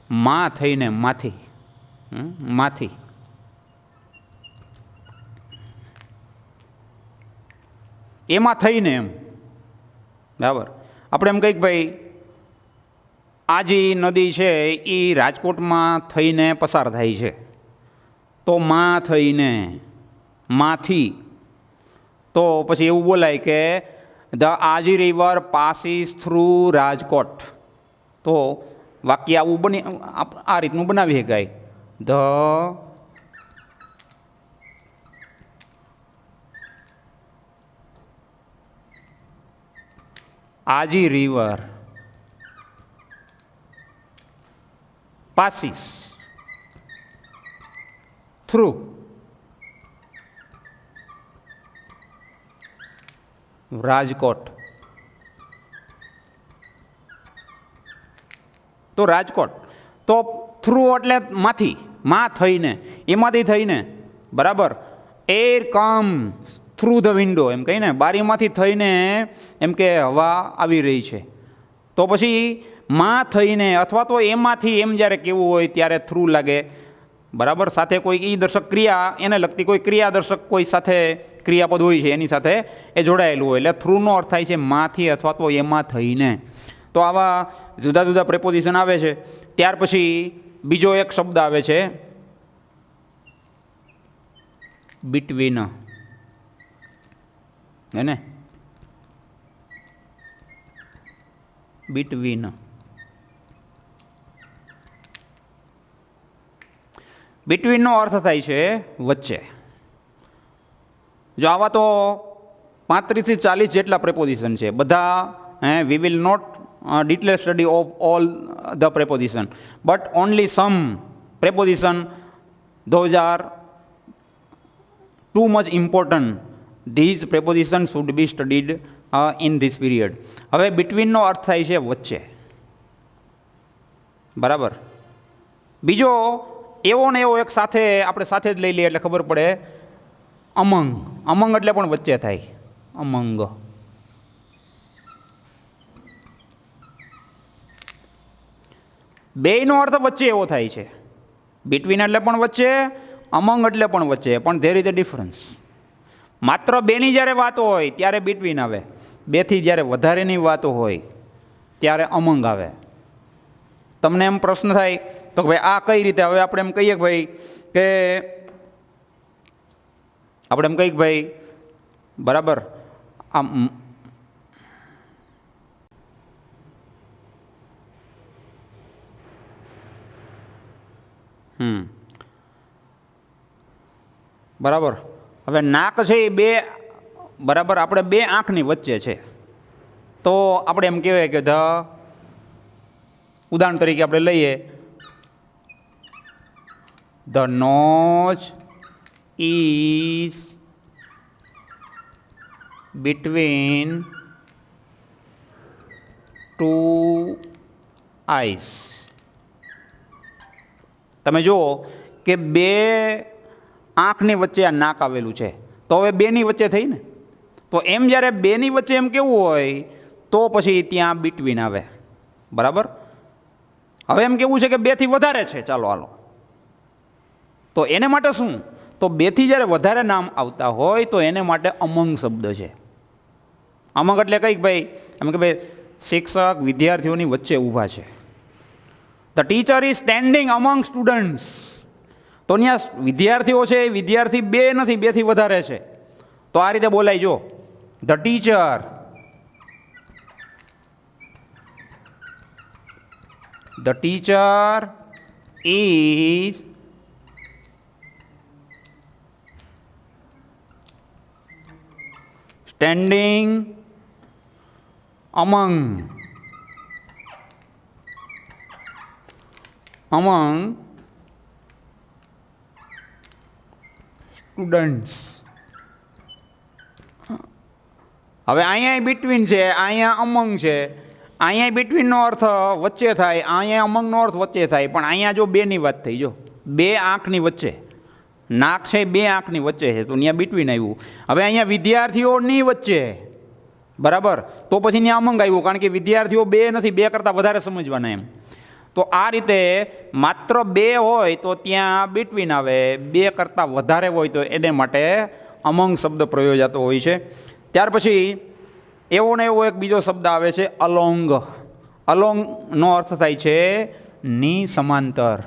માં થઈને, માંથી, માંથી. એમાં થઈને એમ, બરાબર. આપણે એમ કહીએ ભાઈ આ જે નદી છે એ રાજકોટમાં થઈને પસાર થાય છે, તો માં થઈને, માંથી. તો પછી એવું બોલાય કે the Aji river passes through Rajkot. તો વાક્ય આવું બની આ રીતનું બનાવી શકાય, the Aji river passes through Rajkot. તો રાજકોટ, તો થ્રુ એટલે માંથી, માં થઈને, એમાંથી થઈને, બરાબર. Air come through the window, એમ કહીને બારીમાંથી થઈને એમ કે હવા આવી રહી છે. તો પછી માં થઈને અથવા તો એમાંથી એમ જ્યારે કેવું હોય ત્યારે થ્રુ લાગે, બરાબર. સાથે કોઈ ઈ દર્શક ક્રિયા, એને લગતી કોઈ ક્રિયા દર્શક કોઈ સાથે ક્રિયાપદ હોય છે એની સાથે એ જોડાયેલું હોય, એટલે થ્રુનો અર્થ થાય છે માંથી અથવા તો એમાં થઈને. તો આવા જુદા જુદા પ્રેપોઝિશન આવે છે. ત્યાર પછી બીજો એક શબ્દ આવે છે બિટવીન, હે ને, બિટવીન. બિટવીનનો અર્થ થાય છે વચ્ચે. જો આવા તો 35 થી 40 જેટલા પ્રેપોઝિશન છે, બધા we will not detailed study of all the preposition, but only some preposition, those are too much important. These prepositions should be studied in this period. હવે between નો અર્થ થાય છે વચ્ચે, બરાબર. બીજો એવો ને એવો એક સાથે આપણે સાથે જ લઈ લઈએ એટલે ખબર પડે, અમંગ. અમંગ એટલે પણ વચ્ચે થાય, અમંગ. બેયનો અર્થ વચ્ચે એવો થાય છે. બિટવીન એટલે પણ વચ્ચે, અમંગ એટલે પણ વચ્ચે, પણ ધેર ઇઝ અ ડિફરન્સ. માત્ર બેની જ્યારે વાતો હોય ત્યારે બિટવીન આવે, બેથી જ્યારે વધારેની વાતો હોય ત્યારે અમંગ આવે. તમને એમ પ્રશ્ન થાય તો ભાઈ આ કઈ રીતે? હવે આપણે એમ કહીએ કે ભાઈ કે આપણે એમ કહીએ કે ભાઈ બરાબર આમ બરાબર. હવે નાક છે એ બે, બરાબર, આપણે બે આંખની વચ્ચે છે. તો આપણે એમ કહેવાય કે ઉદાહરણ તરીકે આપણે લઈએ the nose is between two eyes. તમે જુઓ કે બે આંખની વચ્ચે આ નાક આવેલું છે, તો હવે બેની વચ્ચે થઈ ને. તો એમ જ્યારે બેની વચ્ચે એમ કેવું હોય તો પછી ત્યાં બિટવીન આવે. બરાબર. હવે એમ કેવું છે કે બેથી વધારે છે, ચાલો હાલો, તો એને માટે શું? તો બેથી જ્યારે વધારે નામ આવતા હોય તો એને માટે અમંગ શબ્દ છે. અમંગ એટલે કંઈક ભાઈ એમ કે ભાઈ શિક્ષક વિદ્યાર્થીઓની વચ્ચે ઊભા છે. The teacher is standing અમંગ students. તો ત્યાં વિદ્યાર્થીઓ છે, વિદ્યાર્થી બે નથી, બેથી વધારે છે, તો આ રીતે બોલાય. જો the teacher is standing among students. હવે અહીંયા બિટવીન છે, અહીંયા અમંગ છે. અહીંયા બિટવીનનો અર્થ વચ્ચે થાય, અહીંયા અમંગનો અર્થ વચ્ચે થાય, પણ અહીંયા જો બેની વાત થઈ. જો બે આંખની વચ્ચે, નાક છે બે આંખની વચ્ચે છે, તો ત્યાં બિટવીન આવ્યું. હવે અહીંયા વિદ્યાર્થીઓની વચ્ચે, બરાબર, તો પછી ત્યાં અમંગ આવ્યું, કારણ કે વિદ્યાર્થીઓ બે નથી, બે કરતાં વધારે સમજવાના એમ. તો આ રીતે માત્ર બે હોય તો ત્યાં બિટવીન આવે, બે કરતાં વધારે હોય તો એને માટે અમંગ શબ્દ પ્રયોજાતો હોય છે. ત્યાર પછી એવો ને એવો એક બીજો શબ્દ આવે છે અલોંગ. અલોંગનો અર્થ થાય છે ની સમાંતર.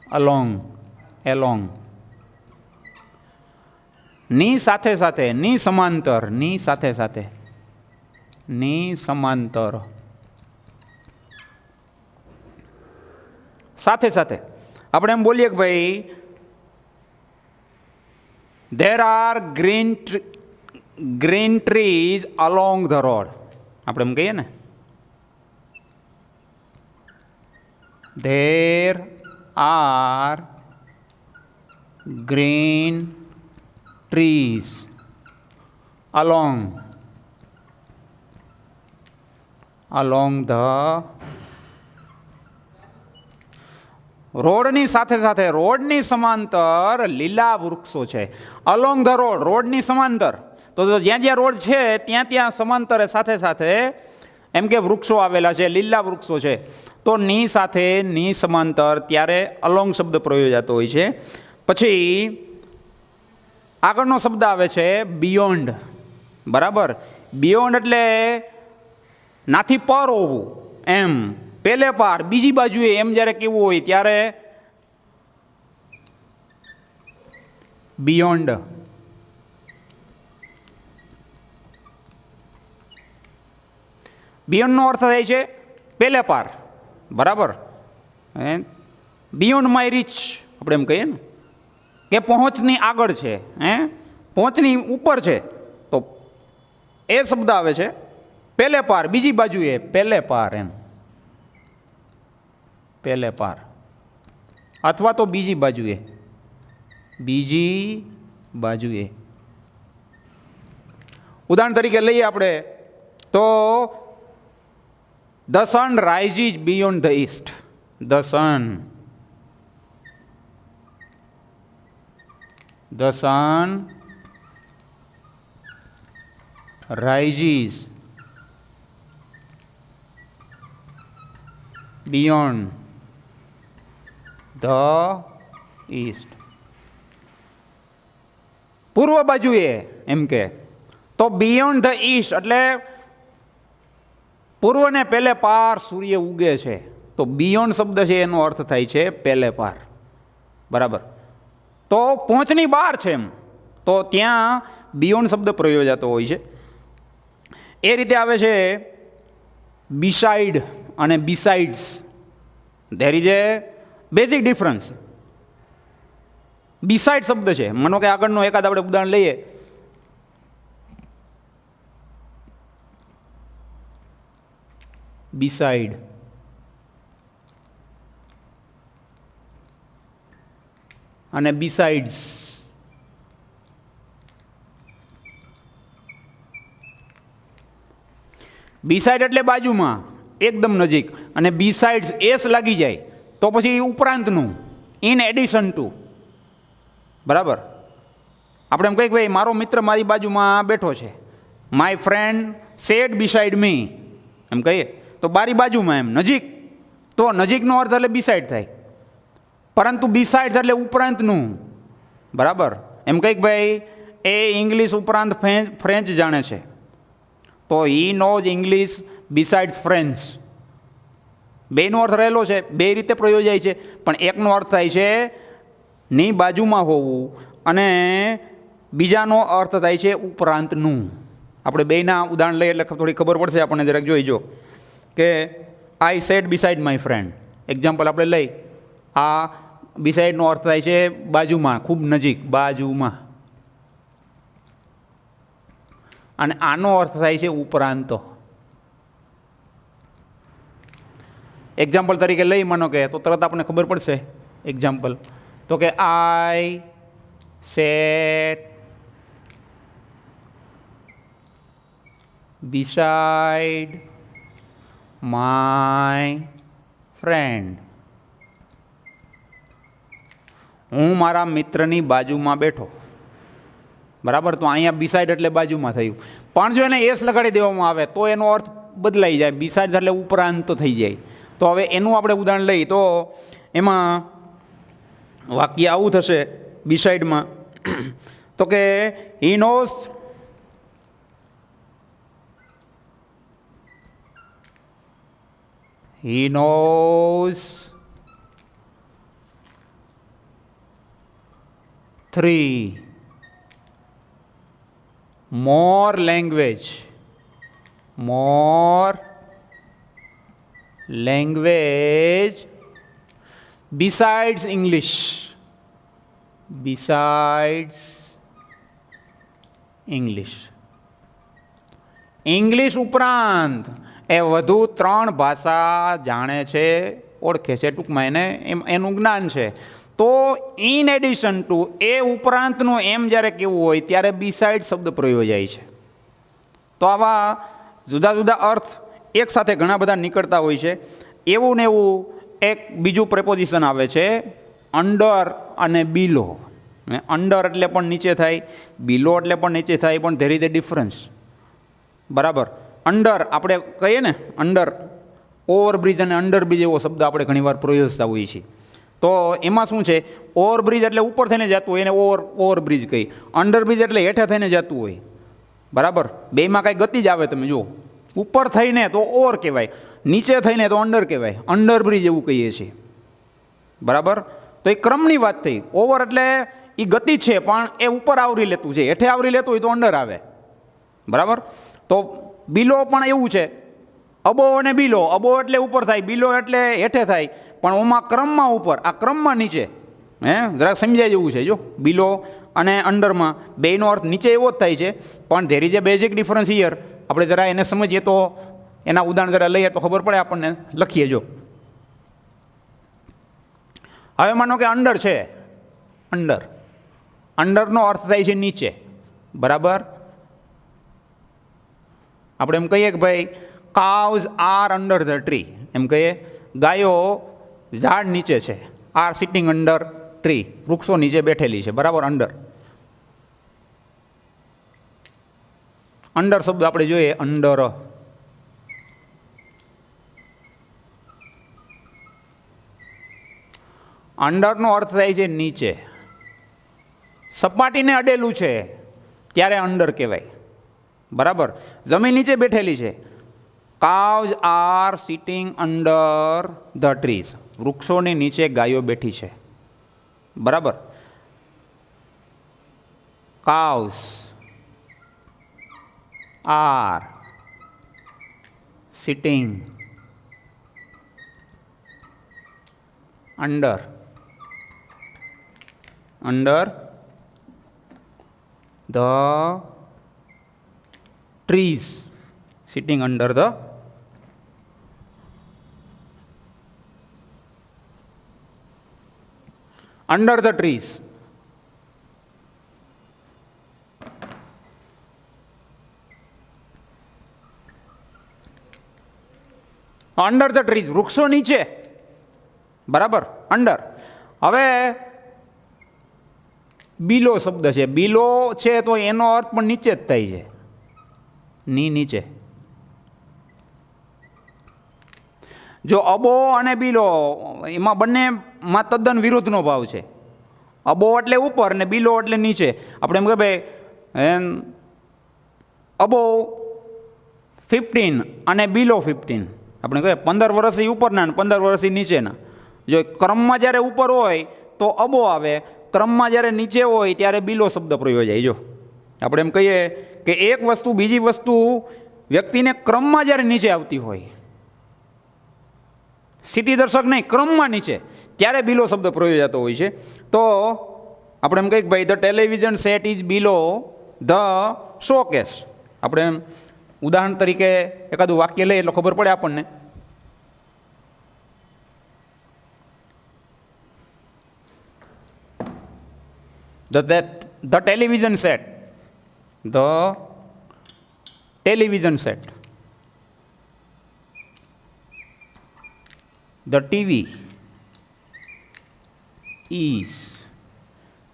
Along, along. ની સાથે સાથે, ની સમાંતર, ની સાથે સાથે, ની સમાંતર, સાથે સાથે. આપણે એમ બોલીએ કે ભાઈ there are green trees along the road. આપણે એમ કહીએ ને, there are green trees along the રોડની સાથે સાથે, રોડની સમાંતર લીલા વૃક્ષો છે. અલોંગ ધ રોડ, રોડની સમાંતર. તો જ્યાં જ્યાં રોડ છે ત્યાં ત્યાં સમાંતરે સાથે સાથે એમ કે વૃક્ષો આવેલા છે, લીલા વૃક્ષો છે. તો ની સાથે ની સમાંતર, ત્યારે અલોંગ શબ્દ પ્રયોજાતો હોય છે. પછી આગળનો શબ્દ આવે છે બિયોન્ડ. બરાબર. બિયોન્ડ એટલે નાથી પર હોવું એમ, પેલે પાર, બીજી બાજુએ, એમ જ્યારે કેવું હોય ત્યારે બિયોન્ડ. બિયોન્ડનો અર્થ થાય છે પેલે પાર. બરાબર. બિયોન્ડ માય રીચ આપણે એમ કહીએ ને, કે પહોંચની આગળ છે, પહોંચની ઉપર છે, તો એ શબ્દ આવે છે પેલે પાર, બીજી બાજુએ, પેલે પાર એમ, પેલે પાર, અથવા તો બીજી બાજુએ, બીજી બાજુએ. ઉદાહરણ તરીકે લઈએ આપણે તો the sun rises beyond the East. The sun, the sun rises beyond the east. પૂર્વ બાજુએ એમ કે, તો બિયોન્ડ ધ ઈસ્ટ એટલે પૂર્વને પેલે પાર સૂર્ય ઉગે છે. તો બિયોન્ડ શબ્દ છે એનો અર્થ થાય છે પેલે પાર. બરાબર. તો પહોંચની બહાર છે એમ, તો ત્યાં બિયોન્ડ શબ્દ પ્રયોજાતો હોય છે. એ રીતે આવે છે બિસાઇડ અને besides. There is a basic difference. Beside શબ્દ છે, માનો કે આગળનો એકાદ આપણે ઉદાહરણ લઈએ. બિસાઇડ, અને besides. બીસાઇડ એટલે બાજુમાં, એકદમ નજીક, અને બીસાઇડ્સ એસ લાગી જાય તો પછી ઉપરાંતનું, ઇન એડિશન ટુ. બરાબર. આપણે એમ કહીએ કે ભાઈ મારો મિત્ર મારી બાજુમાં બેઠો છે, માય ફ્રેન્ડ સેટ બિસાઇડ મી, એમ કહીએ તો બારી બાજુમાં, એમ નજીક. તો નજીકનો અર્થ એટલે બીસાઇડ થાય, પરંતુ બીસાઇડ્સ એટલે ઉપરાંતનું. બરાબર. એમ કહીએ કે ભાઈ એ ઇંગ્લિશ ઉપરાંત ફ્રેન્ચ જાણે છે, તો he knows English besides French. બેનો અર્થ રહેલો છે, બે રીતે પ્રયોજાય છે, પણ એકનો અર્થ થાય છે ની બાજુમાં હોવું, અને બીજાનો અર્થ થાય છે ઉપરાંતનું. આપણે બેના ઉદાહરણ લઈએ એટલે થોડી ખબર પડશે આપણને. જરાક જોઈજો કે I set beside my friend. Example આપણે લઈ, આ બિસાઇડનો અર્થ થાય છે બાજુમાં, ખૂબ નજીક, બાજુમાં. અને આનો અર્થ થાય છે ઉપરાંત. એક્ઝામ્પલ તરીકે લઈ, માનો કે તો તરત આપણને ખબર પડશે. એક્ઝામ્પલ તો કે I set beside my friend. હું મારા મિત્રની બાજુમાં બેઠો. બરાબર. તો અહીંયા બિસાઇડ એટલે બાજુમાં થયું, પણ જો એને એસ લગાડી દેવામાં આવે તો એનો અર્થ બદલાઈ જાય. બિસાઇડ એટલે ઉપરાંત થઈ જાય. તો હવે એનું આપણે ઉદાહરણ લઈએ તો એમાં વાક્ય આવું થશે બિસાઇડમાં, તો કે he knows three more language besides English. English ઉપરાંત એ વધુ 3 ભાષા જાણે છે, ઓળખે છે, ટૂંકમાં એને એનું જ્ઞાન છે. તો ઇન એડિશન ટુ, એ ઉપરાંતનું એમ જ્યારે કેવું હોય ત્યારે બિસાઇડ શબ્દ પ્રયોજાય છે. તો આવા જુદા જુદા અર્થ એક સાથે ઘણા બધા નીકળતા હોય છે. એવું ને એવું એક બીજું પ્રેપોઝિશન આવે છે, અંડર અને બિલો. અંડર એટલે પણ નીચે થાય, બિલો એટલે પણ નીચે થાય, પણ ધેર ઇઝ એ ડિફરન્સ. બરાબર. અંડર આપણે કહીએ ને, અંડર, ઓવરબ્રિજ અને અંડરબ્રિજ એવો શબ્દ આપણે ઘણીવાર પ્રયોજતા હોઈએ છીએ. તો એમાં શું છે, ઓવરબ્રિજ એટલે ઉપર થઈને જતું હોય, એને ઓવરબ્રિજ કહી. અંડરબ્રિજ એટલે હેઠે થઈને જતું હોય. બરાબર. બેમાં કાંઈ ગતિ જ આવે, તમે જુઓ. ઉપર થઈને તો ઓવર કહેવાય, નીચે થઈને તો અંડર કહેવાય, અંડરબ્રિજ એવું કહીએ છીએ. બરાબર. તો એ ક્રમની વાત થઈ. ઓવર એટલે એ ગતિ છે, પણ એ ઉપર આવરી લેતું છે, હેઠે આવરી લેતું હોય તો અંડર આવે. બરાબર. તો બિલો પણ એવું છે, અબો અને બિલો. અબો એટલે ઉપર થાય, બિલો એટલે હેઠે થાય, પણ ઓમાં ક્રમમાં ઉપર, આ ક્રમમાં નીચે. જરાક સમજાય જેવું છે. જો બિલો અને અંડરમાં બેનો અર્થ નીચે એવો જ થાય છે, પણ there is a basic difference here. આપણે જરા એને સમજીએ તો, એના ઉદાહરણ જરા લઈએ તો ખબર પડે આપણને. લખીએ જો. હવે માનો કે અંડર છે, અંડરનો અર્થ થાય છે નીચે. બરાબર. આપણે એમ કહીએ કે ભાઈ cows are under the tree, એમ કહીએ ગાયો ઝાડ નીચે છે, આર સિટિંગ અંડર ટ્રી, વૃક્ષો નીચે બેઠેલી છે. બરાબર. અંડર શબ્દ આપણે જોઈએ, અંડર. અંડરનો અર્થ થાય છે નીચે, સપાટીને અડેલું છે ત્યારે અંડર કહેવાય. બરાબર. જમીન નીચે બેઠેલી છે. Cows are sitting under the trees, વૃક્ષોની નીચે ગાયો બેઠી છે. બરાબર. Cows are sitting under the trees, sitting under the under the trees. Under the trees, વૃક્ષો નીચે. બરાબર, અંડર. હવે બિલો શબ્દ છે, બિલો છે તો એનો અર્થ પણ નીચે જ થાય છે, ની નીચે. જો અબો અને બિલો એમાં બંનેમાં તદ્દન વિરુદ્ધનો ભાવ છે. અબો એટલે ઉપર ને બિલો એટલે નીચે. આપણે એમ કે ભાઈ અબો 15 અને બિલો 15. આપણે કહીએ 15 વર્ષથી ઉપરના ને 15 વર્ષથી નીચેના. જો ક્રમમાં જ્યારે ઉપર હોય તો અબો આવે, ક્રમમાં જ્યારે નીચે હોય ત્યારે બિલો શબ્દ પ્રયોજાય. જો આપણે એમ કહીએ કે એક વસ્તુ બીજી વસ્તુ વ્યક્તિને ક્રમમાં જ્યારે નીચે આવતી હોય, સ્થિતિ દર્શક નહીં, ક્રમમાં નીચે, ત્યારે બિલો શબ્દ પ્રયોજાતો હોય છે. તો આપણે એમ કહીએ કે ભાઈ the television set is below the showcase. આપણે ઉદાહરણ તરીકે એકાદું વાક્ય લઈએ એટલે ખબર પડે આપણને. The television set, the television set, the TV is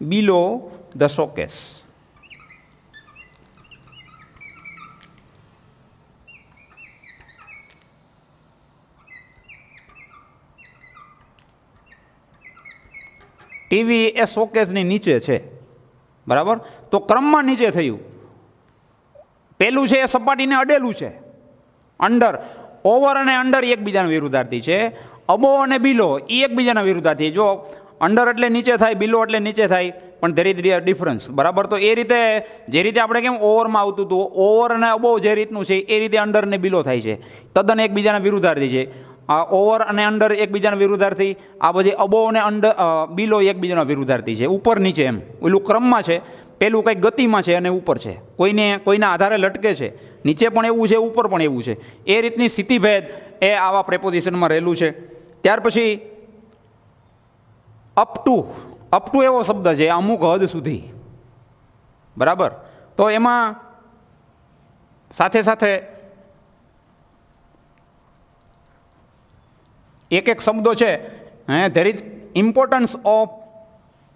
below the showcase. TV એ શોકેસની નીચે છે. બરાબર, તો ક્રમમાં નીચે થયું. પેલું છે એ સપાટીને અડેલું છે, અંડર. ઓવર અને અંડર એકબીજાના વિરુદ્ધાર્થી છે. અબો અને બિલો એ એકબીજાના વિરુદ્ધાર્થી. જો અંડર એટલે નીચે થાય, બિલો એટલે નીચે થાય, પણ ધેર ઇઝ ડિફરન્સ. બરાબર, તો એ રીતે જે રીતે આપણે કેમ ઓવરમાં આવતું હતું, ઓવર અને અબો જે રીતનું છે એ રીતે અંડર ને બિલો થાય છે, તદ્દન એકબીજાના વિરુદ્ધાર્થી છે. આ ઓવર અને અંડર એકબીજાના વિરુદ્ધાર્થી, આ બધી અબો અને અંડર બિલો એકબીજાના વિરુદ્ધાર્થી છે, ઉપર નીચે એમ. ઓલું ક્રમમાં છે, પેલું કંઈક ગતિમાં છે અને ઉપર છે, કોઈના આધારે લટકે છે. નીચે પણ એવું છે, ઉપર પણ એવું છે. એ રીતની સ્થિતિભેદ એ આવા પ્રેપોઝિશનમાં રહેલું છે. ત્યાર પછી અપ ટુ એવો શબ્દ છે, અમુક હદ સુધી. બરાબર, તો એમાં સાથે સાથે એક શબ્દો છે. There is importance of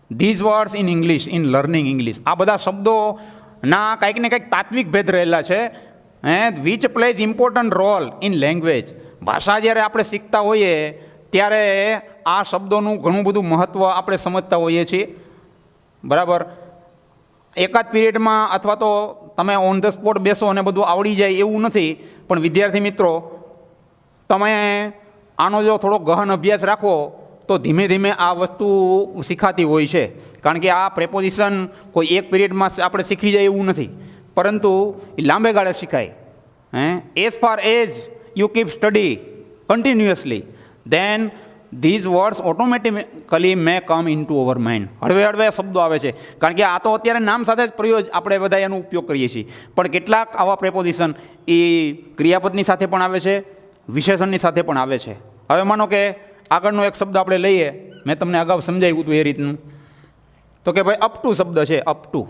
this words in English, in learning English. આ બધા શબ્દોના કંઈક ને કંઈક તાત્વિક ભેદ રહેલા છે. Which plays important role in language. ભાષા જ્યારે આપણે શીખતા હોઈએ ત્યારે આ શબ્દોનું ઘણું બધું મહત્ત્વ આપણે સમજતા હોઈએ છીએ. બરાબર, એકાદ પીરિયડમાં અથવા તો તમે ઓન ધ સ્પોટ બેસો અને બધું આવડી જાય એવું નથી. પણ વિદ્યાર્થી મિત્રો, તમે આનો જો થોડો ગહન અભ્યાસ રાખો તો ધીમે ધીમે આ વસ્તુ શીખાતી હોય છે. કારણ કે આ પ્રેપોઝિશન કોઈ એક પીરિયડમાં આપણે શીખી જાય એવું નથી, પરંતુ લાંબે ગાળે શીખાય. As far as you keep study continuously, then these words automatically may come in to our mind. હળવે હળવે શબ્દો આવે છે, કારણ કે આ તો અત્યારે નામ સાથે જ આપણે બધા એનો ઉપયોગ કરીએ છીએ. પણ કેટલાક આવા પ્રેપોઝિશન એ ક્રિયાપદની સાથે પણ આવે છે, વિશેષણની સાથે પણ આવે છે. હવે માનો કે આગળનો એક શબ્દ આપણે લઈએ, મેં તમને અગાઉ સમજાવ્યું હતું એ રીતનું. તો કે ભાઈ અપ ટુ શબ્દ છે, અપ ટુ.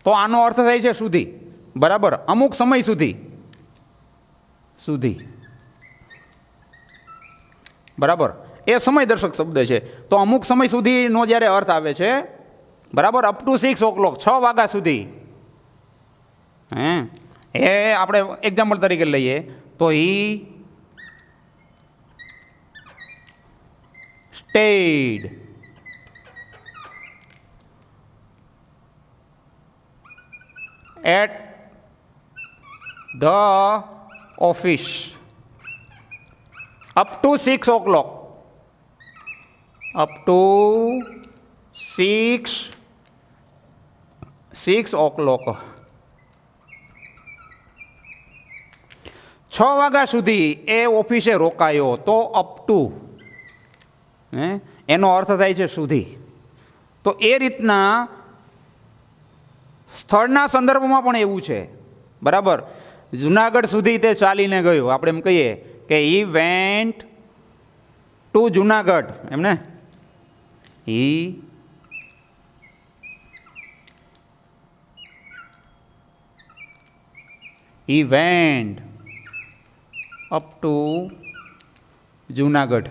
તો આનો અર્થ થાય છે સુધી. બરાબર, અમુક સમય સુધી. બરાબર, એ સમય દર્શક શબ્દ છે. તો અમુક સમય સુધીનો જ્યારે અર્થ આવે છે, બરાબર, અપ ટુ 6 o'clock, 6 વાગ્યા સુધી. એ આપણે એક્ઝામ્પલ તરીકે લઈએ તો he stayed at the office up to 6 o'clock. Up to 6 o'clock. 6 વાગ્યા સુધી એ ઓફિસે રોકાયો, તો અપ ટુ એનો અર્થ થાય છે સુધી. તો એ રીતના સ્થળના સંદર્ભમાં પણ એવું છે. બરાબર, જુનાગઢ સુધી તે ચાલીને ગયો. આપણે એમ કહીએ કે હી વેન્ટ ટુ જુનાગઢ એમને he went up to Junagadh.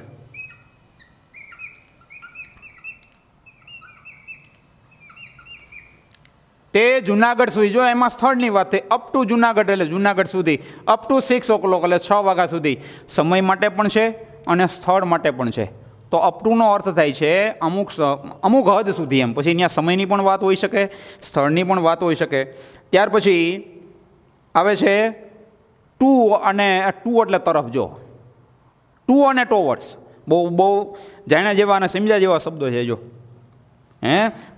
તે જુનાગઢ સુધી, જો એમાં સ્થળની વાત થઈ, અપ ટુ જુનાગઢ એટલે જુનાગઢ સુધી, અપ ટુ 6 o'clock એટલે 6 વાગ્યા સુધી. સમય માટે પણ છે અને સ્થળ માટે પણ છે. તો અપ ટુનો અર્થ થાય છે અમુક હદ સુધી એમ. પછી ત્યાં સમયની પણ વાત હોઈ શકે, સ્થળની પણ વાત હોઈ શકે. ત્યાર પછી આવે છે ટુ, અને ટુ એટલે તરફ. જો ટુ અને ટોવર્ડ્સ બહુ જાણ્યા જેવા અને સમજ્યા જેવા શબ્દો છે. જો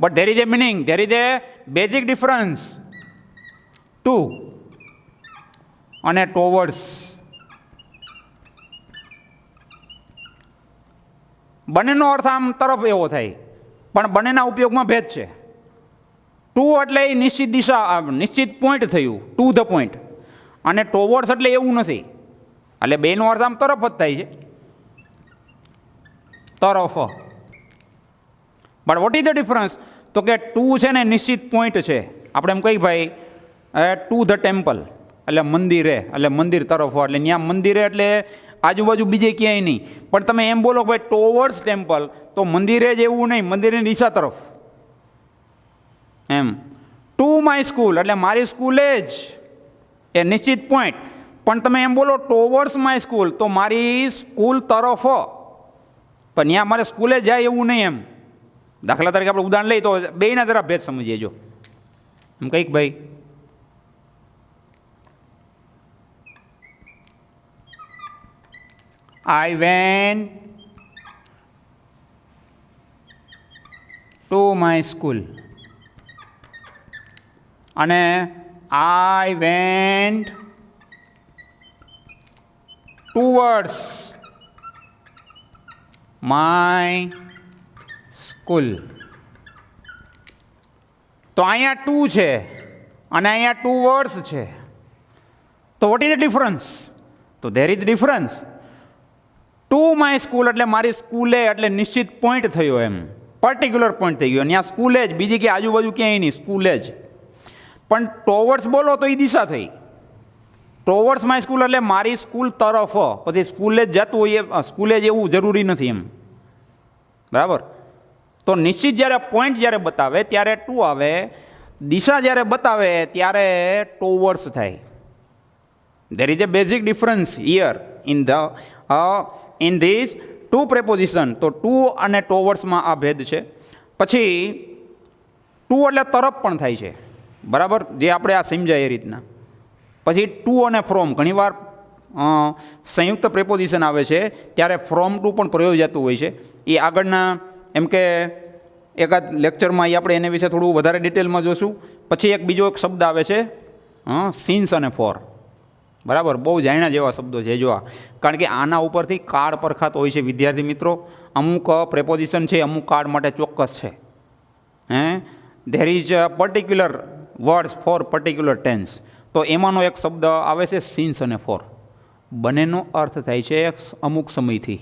but there is a meaning, there is a basic difference. To અને ટોવર્ડ્સ બંનેનો અર્થ આમ તરફ એવો થાય, પણ બંનેના ઉપયોગમાં ભેદ છે. ટુ એટલે એ નિશ્ચિત દિશા, નિશ્ચિત પોઈન્ટ થયું, ટુ ધ પોઈન્ટ. અને ટોવર્ડ્સ એટલે એવું નથી, એટલે બેનો અર્થ આમ તરફ જ થાય છે, તરફ. But what is the difference? તો કે ટુ છે ને નિશ્ચિત પોઈન્ટ છે. આપણે એમ કહી ભાઈ ટુ ધ ટેમ્પલ એટલે મંદિરે, એટલે મંદિર તરફ, એટલે ત્યાં મંદિરે એટલે આજુબાજુ બીજે ક્યાંય નહીં. પણ તમે એમ બોલો ભાઈ ટોવર્ડ્સ ટેમ્પલ, તો મંદિરે જ એવું નહીં, મંદિરની દિશા તરફ એમ. ટુ માય સ્કૂલ એટલે મારી સ્કૂલે જ, એ નિશ્ચિત પોઈન્ટ. પણ તમે એમ બોલો ટોવર્ડ્સ માય સ્કૂલ, તો મારી સ્કૂલ તરફ, પણ ત્યાં મારે સ્કૂલે જાય એવું નહીં એમ. દાખલા તરીકે આપણે ઉદાહરણ લઈએ તો બેયના જરા ભેદ સમજીએ. જો એમ કંઈક ભાઈ I went to my school અને I went towards my school. તો અહીંયા ટુ છે અને અહીંયા ટુ વર્ડ્સ છે. તો વોટ ઇઝ ધ ડિફરન્સ? તો there is difference. To my school એટલે મારી સ્કૂલે, એટલે નિશ્ચિત પોઈન્ટ થયો એમ, પર્ટિક્યુલર પોઈન્ટ થઈ ગયો. ત્યાં સ્કૂલે જ, બીજી કે આજુબાજુ ક્યાંય નહીં, સ્કૂલે જ. પણ ટોવર્ડ્સ બોલો તો એ દિશા થઈ. ટોવર્ડ્સ માય સ્કૂલ એટલે મારી સ્કૂલ તરફ, પછી સ્કૂલે જ જતું હોય, સ્કૂલે જ એવું જરૂરી નથી એમ. બરાબર? તો નિશ્ચિત જ્યારે પોઈન્ટ જ્યારે બતાવે ત્યારે ટુ આવે, દિશા જ્યારે બતાવે ત્યારે ટોવર્ડ્સ થાય. There is a basic difference here in this two preposition. તો ટુ અને ટોવર્ડ્સમાં આ ભેદ છે. પછી ટુ એટલે તરફ પણ થાય છે, બરાબર, જે આપણે આ સમજાય એ રીતના. પછી ટુ અને ફ્રોમ, ઘણીવાર સંયુક્ત પ્રેપોઝિશન આવે છે ત્યારે ફ્રોમ ટુ પણ પ્રયોજાતું હોય છે. એ આગળના એમ કે એકાદ લેક્ચરમાં એ આપણે એને વિશે થોડું વધારે ડિટેલમાં જોશું. પછી એક બીજો એક શબ્દ આવે છે સિન્સ અને ફોર. બરાબર, બહુ જાણ્યા જેવા શબ્દો છે. જો કારણ કે આના ઉપરથી કાર્ડ પરખાતો હોય છે વિદ્યાર્થી મિત્રો. અમુક પ્રેપોઝિશન છે અમુક કાર્ડ માટે ચોક્કસ છે. There is particular words for particular tense. તો એમાંનો એક શબ્દ આવે છે સિન્સ અને ફોર. બંનેનો અર્થ થાય છે અમુક સમયથી,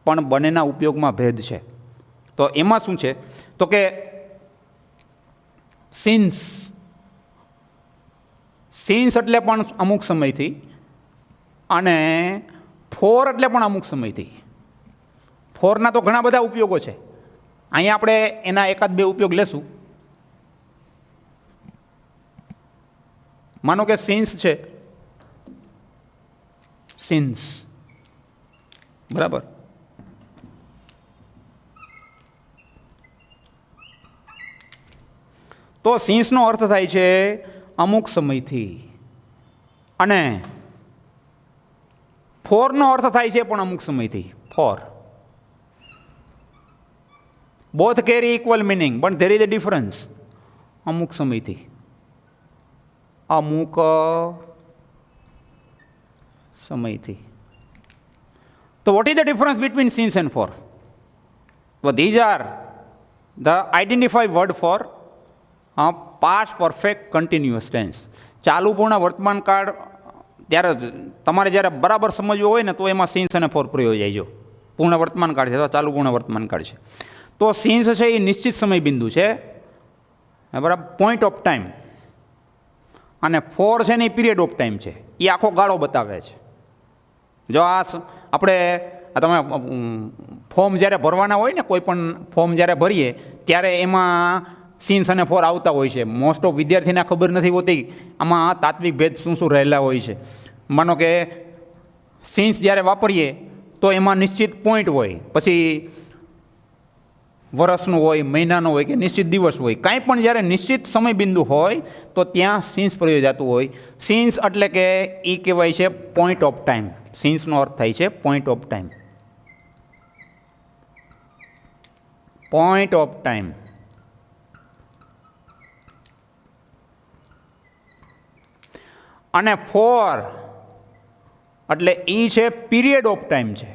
પણ બંનેના ઉપયોગમાં ભેદ છે. તો એમાં શું છે તો કે સિન્સ એટલે પણ અમુક સમયથી, અને ફોર એટલે પણ અમુક સમયથી. ફોરના તો ઘણા બધા ઉપયોગો છે. અહીંયા આપણે એના એકાદ બે ઉપયોગ લેશું. માનો કે સિન્સ છે, સિન્સ, બરાબર. તો સિન્સનો અર્થ થાય છે અમુક સમયથી, અને ફોરનો અર્થ થાય છે પણ અમુક સમયથી. For both carry equal meaning, પણ ધેર ઇઝ અ ડિફરન્સ. અમુક સમયથી, અમુક સમયથી. તો what is the difference between since and for? તો these are the identify word for past perfect continuous tense. ચાલુ પૂર્ણ વર્તમાન કાળ ત્યારે તમારે જ્યારે બરાબર સમજવું હોય ને તો એમાં સિન્સ અને ફોર પ્રયોજાય. જો પૂર્ણ વર્તમાન કાળ છે અથવા ચાલુ પૂર્ણ વર્તમાન કાળ છે. તો સિન્સ છે એ નિશ્ચિત સમય બિંદુ છે, બરાબર, પોઈન્ટ ઓફ ટાઈમ. અને ફોર છે ને એ પીરિયડ ઓફ ટાઈમ છે, એ આખો ગાળો બતાવે છે. જો આ આપણે તમે ફોર્મ જ્યારે ભરવાના હોય ને, કોઈ પણ ફોર્મ જ્યારે ભરીએ ત્યારે એમાં સિન્સ અને ફોર આવતા હોય છે. મોસ્ટ ઓફ વિદ્યાર્થીને ખબર નથી હોતી આમાં તાત્વિક ભેદ શું શું રહેલા હોય છે. માનો કે સિન્સ જ્યારે વાપરીએ તો એમાં નિશ્ચિત પોઈન્ટ હોય, પછી વર્ષનું હોય, મહિનાનો હોય કે નિશ્ચિત દિવસ હોય, કાંઈ પણ જ્યારે નિશ્ચિત સમય બિંદુ હોય તો ત્યાં સિન્સ પ્રયોજાતું હોય. સિન્સ એટલે કે એ કહેવાય છે પોઈન્ટ ઓફ ટાઈમ. સિન્સનો અર્થ થાય છે point of time. Point of time. અને ફોર એટલે એ છે પીરિયડ ઓફ ટાઈમ છે.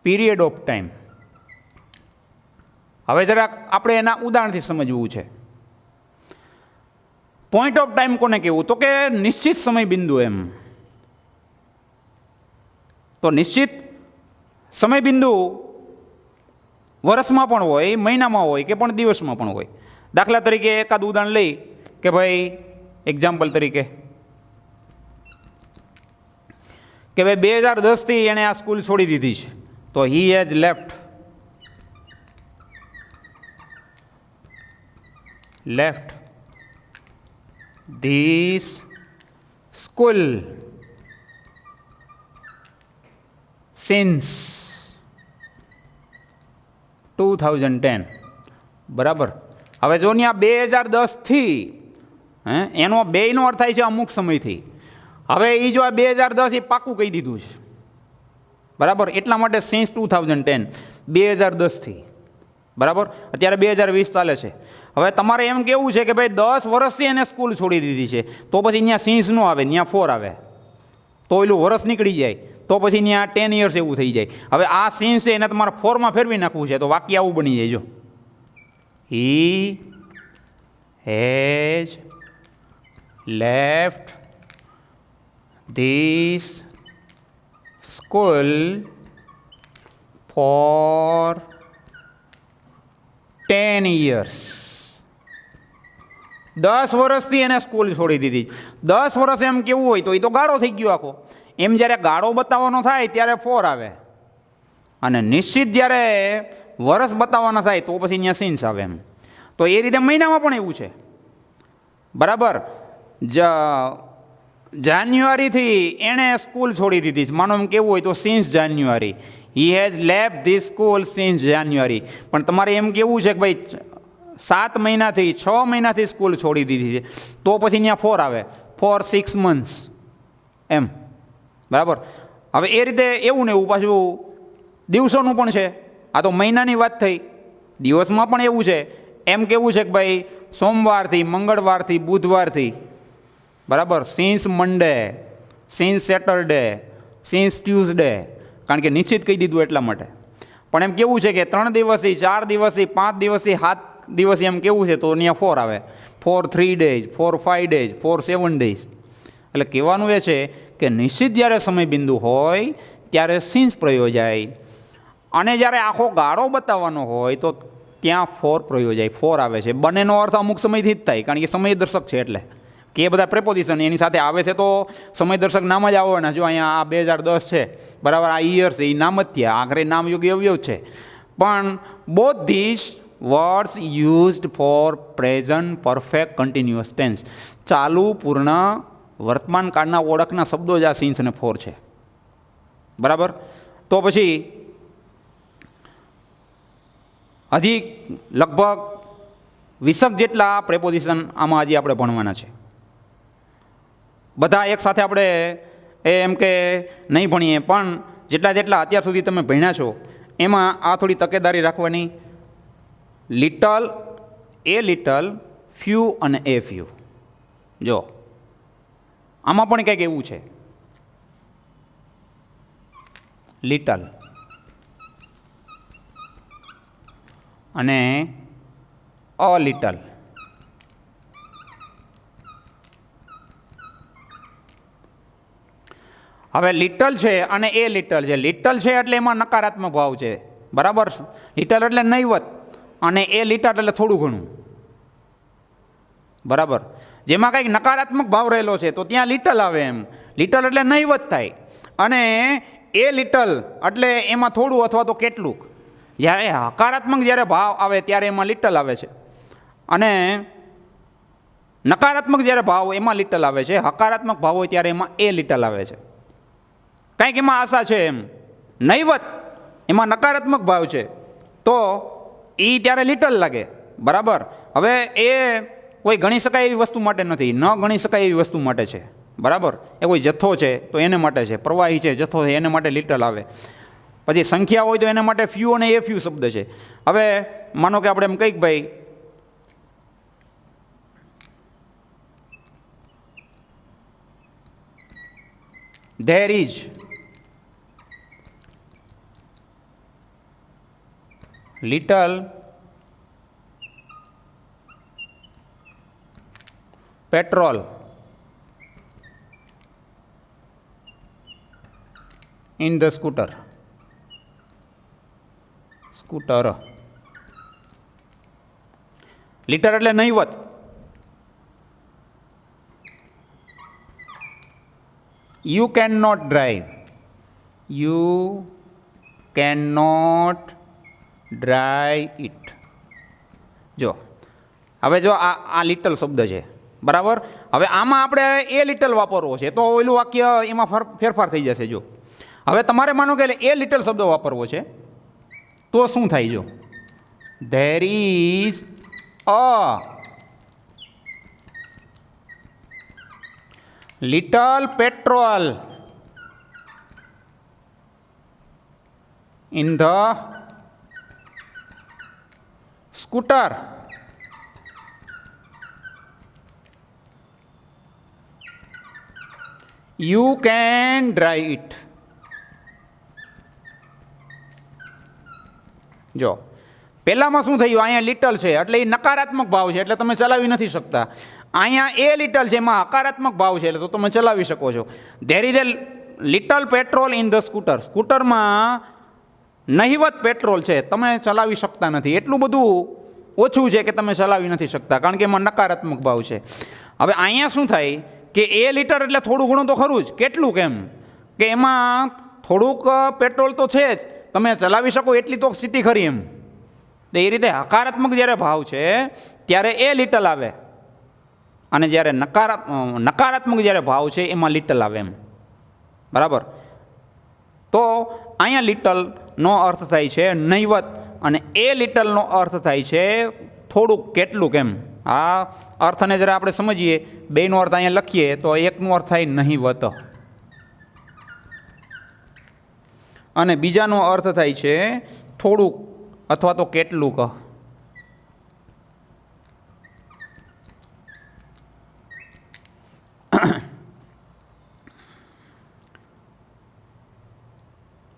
Period of time. હવે જરાક આપણે એના ઉદાહરણથી સમજવું છે. પોઈન્ટ ઓફ ટાઈમ કોને કહેવું? તો કે નિશ્ચિત સમય બિંદુ. એમ તો નિશ્ચિત સમય બિંદુ વર્ષમાં પણ હોય, મહિનામાં હોય કે પણ દિવસમાં પણ હોય. દાખલા તરીકે એકાદ ઉદાહરણ લઈ કે ભાઈ, એક્ઝામ્પલ તરીકે કે ભાઈ 2010થી એણે આ સ્કૂલ છોડી દીધી છે, તો હી has left this school since 2010. બરાબર. હવે જો ને આ 2010થી, એનો બેયનો અર્થ થાય છે અમુક સમયથી. હવે એ જો આ 2010 એ પાક્કું કહી દીધું છે, બરાબર, એટલા માટે સિન્સ 2010, 2010થી. બરાબર. અત્યારે 2020 ચાલે છે. હવે તમારે એમ કેવું છે કે ભાઈ 10 વર્ષથી એને સ્કૂલ છોડી દીધી છે, તો પછી ત્યાં સિન્સ ન આવે, ત્યાં ફોર આવે, તો એલું વર્ષ નીકળી જાય, તો પછી ત્યાં 10 years એવું થઈ જાય. હવે આ સિન્સ છે એને તમારે ફોરમાં ફેરવી નાખવું છે, તો વાક્ય આવું બની જાય. જો હી has left this school four 10 years. 10 વર્ષથી એને સ્કૂલ છોડી દીધી. 10 વર્ષ એમ કેવું હોય તો એ તો ગાળો થઈ ગયો આખો. એમ જ્યારે ગાળો બતાવવાનો થાય ત્યારે ફોર આવે, અને નિશ્ચિત જ્યારે વર્ષ બતાવવાના થાય તો પછી ત્યાં સિન્સ આવે. એમ તો એ રીતે મહિનામાં પણ એવું છે. બરાબર. જાન્યુઆરીથી એણે સ્કૂલ છોડી દીધી છે, માનો એમ કેવું હોય તો since January. He has left this school since January. પણ તમારે એમ કેવું છે કે ભાઈ 7 મહિનાથી 6 મહિનાથી સ્કૂલ છોડી દીધી છે, તો પછી ત્યાં ફોર આવે, ફોર 6 months. એમ. બરાબર. હવે એ રીતે એવું ને એવું પાછું દિવસોનું પણ છે. આ તો મહિનાની વાત થઈ. દિવસમાં પણ એવું છે. એમ કેવું છે કે ભાઈ સોમવારથી, મંગળવારથી, બુધવારથી, બરાબર, સિન્સ મંડે, સિન્સ સેટરડે, સિન્સ ટ્યુઝડે, કારણ કે નિશ્ચિત કહી દીધું એટલા માટે. પણ એમ કેવું છે કે 3 દિવસથી, 4 દિવસથી, 5 દિવસથી, 7 દિવસ એમ કેવું છે તો ત્યાં ફોર આવે, for 3 days, for 5 days, for 7 days. એટલે કહેવાનું એ છે કે નિશ્ચિત જ્યારે સમય બિંદુ હોય ત્યારે સિન્સ પ્રયોજાય, અને જ્યારે આખો ગાળો બતાવવાનો હોય તો ત્યાં ફોર પ્રયોજાય, ફોર આવે છે. બંનેનો અર્થ અમુક સમયથી જ થાય, કારણ કે સમયદર્શક છે. એટલે કે એ બધા પ્રેપોઝિશન એની સાથે આવે છે તો સમયદર્શક નામ જ આવવાના. જો અહીંયા આ 2010 છે, બરાબર, આ યર છે, એ નામ જ થયા, આખરે નામયોગી અવયવ છે. પણ both these words used for present perfect continuous tense. ચાલુ પૂર્ણ વર્તમાન કાળના ઓળખના શબ્દો જ આ સિન્સ અને ફોર છે. બરાબર. તો પછી હજી લગભગ 20 જેટલા પ્રેપોઝિશન આમાં હજી આપણે ભણવાના છે. બધા એક સાથે આપણે એમ કે નહીં ભણીએ, પણ જેટલા અત્યાર સુધી તમે ભણ્યા છો એમાં આ થોડી તકેદારી રાખવાની. લિટલ, એ લિટલ, ફ્યુ અને એ ફ્યુ. જો આમાં પણ કંઈક એવું છે. લિટલ અને અ લિટલ. હવે લિટલ છે અને એ લિટલ છે. લિટલ છે એટલે એમાં નકારાત્મક ભાવ છે, બરાબર. લિટલ એટલે નહીવત અને એ લિટલ એટલે થોડું ઘણું, બરાબર. જેમાં કંઈક નકારાત્મક ભાવ રહેલો છે તો ત્યાં લિટલ આવે એમ. લિટલ એટલે નહીવત થાય અને એ લિટલ એટલે એમાં થોડું અથવા તો કેટલુંક. જ્યારે હકારાત્મક જ્યારે ભાવ આવે ત્યારે એમાં લિટલ આવે છે અને નકારાત્મક જ્યારે ભાવ હોય એમાં લિટલ આવે છે. હકારાત્મક ભાવ હોય ત્યારે એમાં એ લિટલ આવે છે. કંઈક એમાં આશા છે એમ. નહીવત એમાં નકારાત્મક ભાવ છે તો એ ત્યારે લિટલ લાગે, બરાબર. હવે એ કોઈ ગણી શકાય એવી વસ્તુ માટે નથી, ન ગણી શકાય એવી વસ્તુ માટે છે, બરાબર. એ કોઈ જથ્થો છે તો એને માટે છે, પ્રવાહી છે જથ્થો છે એને માટે લિટલ આવે. પછી સંખ્યા હોય તો એના માટે ફ્યુ અને એ ફ્યુ શબ્દ છે. હવે માનો કે આપણે એમ કંઈક ભાઈ there is little petrol in the scooter. Litre એટલે નહીવત. You cannot drive. You cannot drive it. જો હવે જો આ લિટલ શબ્દ છે, બરાબર. હવે આમાં આપણે એ લિટલ વાપરવો છે તો ઓલું વાક્ય એમાં ફેરફાર થઈ જશે. જો હવે તમારે માનો કે એ લિટલ શબ્દ વાપરવો છે તો શું થાય? જો there is a little petrol in the scooter. You can drive it. જો પહેલામાં શું થયું? અહીંયા લિટલ છે એટલે એ નકારાત્મક ભાવ છે એટલે તમે ચલાવી નથી શકતા. અહીંયા એ લિટલ છે એમાં હકારાત્મક ભાવ છે એટલે તો તમે ચલાવી શકો છો. There is a little petrol in the scooter. સ્કૂટરમાં નહીવત પેટ્રોલ છે, તમે ચલાવી શકતા નથી. એટલું બધું ઓછું છે કે તમે ચલાવી નથી શકતા કારણ કે એમાં નકારાત્મક ભાવ છે. હવે અહીંયા શું થાય કે એ લિટર એટલે થોડું ઘણું તો ખરું જ. કેટલું કેમ કે એમાં થોડુંક પેટ્રોલ તો છે જ, તમે ચલાવી શકો એટલી તો સ્થિતિ ખરી એમ. તો એ રીતે હકારાત્મક જ્યારે ભાવ છે ત્યારે એ લિટલ આવે અને જ્યારે નકારાત્મક જ્યારે ભાવ છે એમાં લિટલ આવે એમ, બરાબર. તો અહીંયા લિટલનો અર્થ થાય છે નહીવત અને એ લિટલનો અર્થ થાય છે થોડુંક કેટલુંક એમ. આ અર્થને જરા આપણે સમજીએ, બેનો અર્થ અહીંયા લખીએ તો એકનો અર્થ થાય નહીવત અને બીજાનો અર્થ થાય છે થોડુંક અથવા તો કેટલુંક.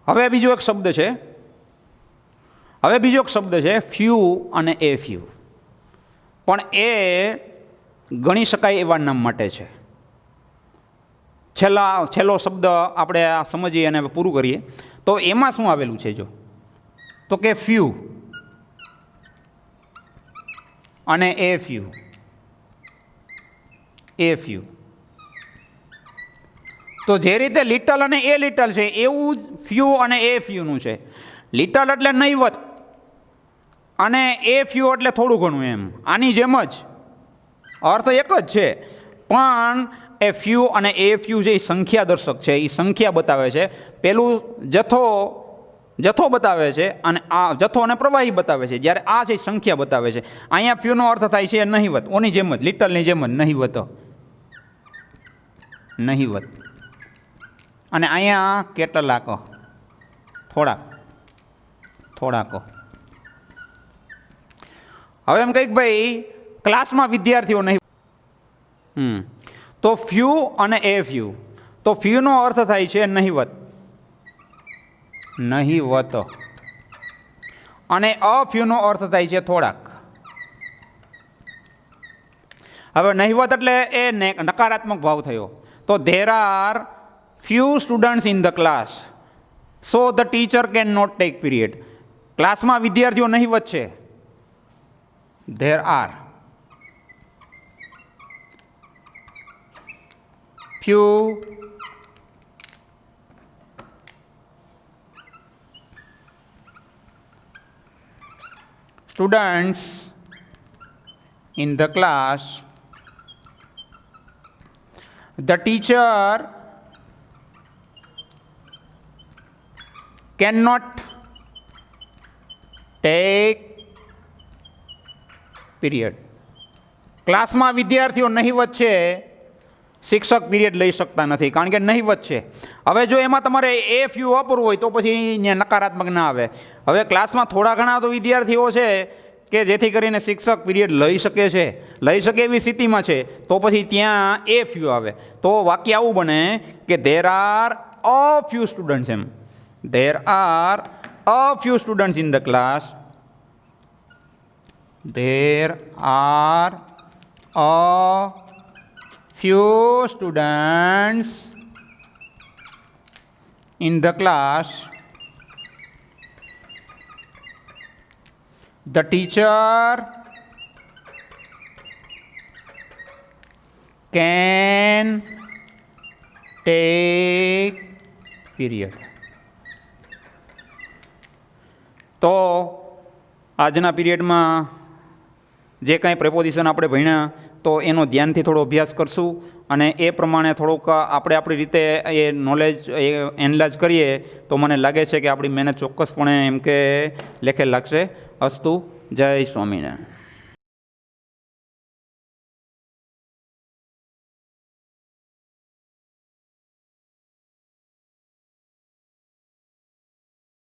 હવે બીજો એક શબ્દ છે, ફ્યુ અને એ ફ્યુ. પણ એ ગણી શકાય એવા નામ માટે છે. છેલ્લો શબ્દ આપણે આ સમજીએ અને પૂરું કરીએ તો એમાં શું આવેલું છે? જો તો કે ફ્યુ અને એ ફ્યુ. તો જે રીતે લિટલ અને એ લિટલ છે એવું જ ફ્યુ અને એ ફ્યુનું છે. લિટલ એટલે નહીવત અને એ ફ્યુ એટલે થોડું ઘણું એમ. આની જેમ જ અર્થ એક જ છે પણ એ ફ્યુ અને એ ફ્યુ જે સંખ્યા દર્શક છે, એ સંખ્યા બતાવે છે. પેલું જથ્થો બતાવે છે અને આ જથ્થો અને પ્રવાહી બતાવે છે, જ્યારે આ છે સંખ્યા બતાવે છે. અહીંયા ફ્યુનો અર્થ થાય છે નહીવત, ઓની જેમ જ, લિટલની જેમ જ નહીવત. અને અહીંયા કેટલાક, થોડાક. હવે એમ કંઈક ભાઈ ક્લાસમાં વિદ્યાર્થીઓ નહીં, તો ફ્યુ અને એ ફ્યુ. તો ફ્યુનો અર્થ થાય છે નહીવત અને અફ્યુનો અર્થ થાય છે થોડાક. હવે નહીવત એટલે એ નકારાત્મક ભાવ થયો. તો there are few students in the class, so the teacher cannot take period. ક્લાસમાં વિદ્યાર્થીઓ નહિવત છે. There are few students in the class, the teacher cannot take period. ક્લાસમાં વિદ્યાર્થીઓ નહિવત છે, શિક્ષક પીરિયડ લઈ શકતા નથી કારણ કે નહિવત છે. હવે જો એમાં તમારે એ ફ્યુ વાપરવું હોય તો પછી અહીંયા નકારાત્મક ના આવે. હવે ક્લાસમાં થોડા ઘણા તો વિદ્યાર્થીઓ છે કે જેથી કરીને શિક્ષક પીરિયડ લઈ શકે એવી સ્થિતિમાં છે, તો પછી ત્યાં એ ફ્યુ આવે. તો વાક્ય આવું બને કે there are a few students. એમ there are a few students in the class. There are a few students in the class. The teacher can take period. તો આજના પીરિયડમાં જે કાંઈ પ્રેપોઝિશન આપણે ભણ્યા તો એનો ધ્યાનથી થોડો અભ્યાસ કરશું અને એ પ્રમાણે થોડુંક આપણે આપણી રીતે એ નોલેજ એનલાજ કરીએ તો મને લાગે છે કે આપણી મહેનત ચોક્કસપણે એમ કે લેખે લાગશે. અસ્તુ. જય સ્વામિનારાયણ.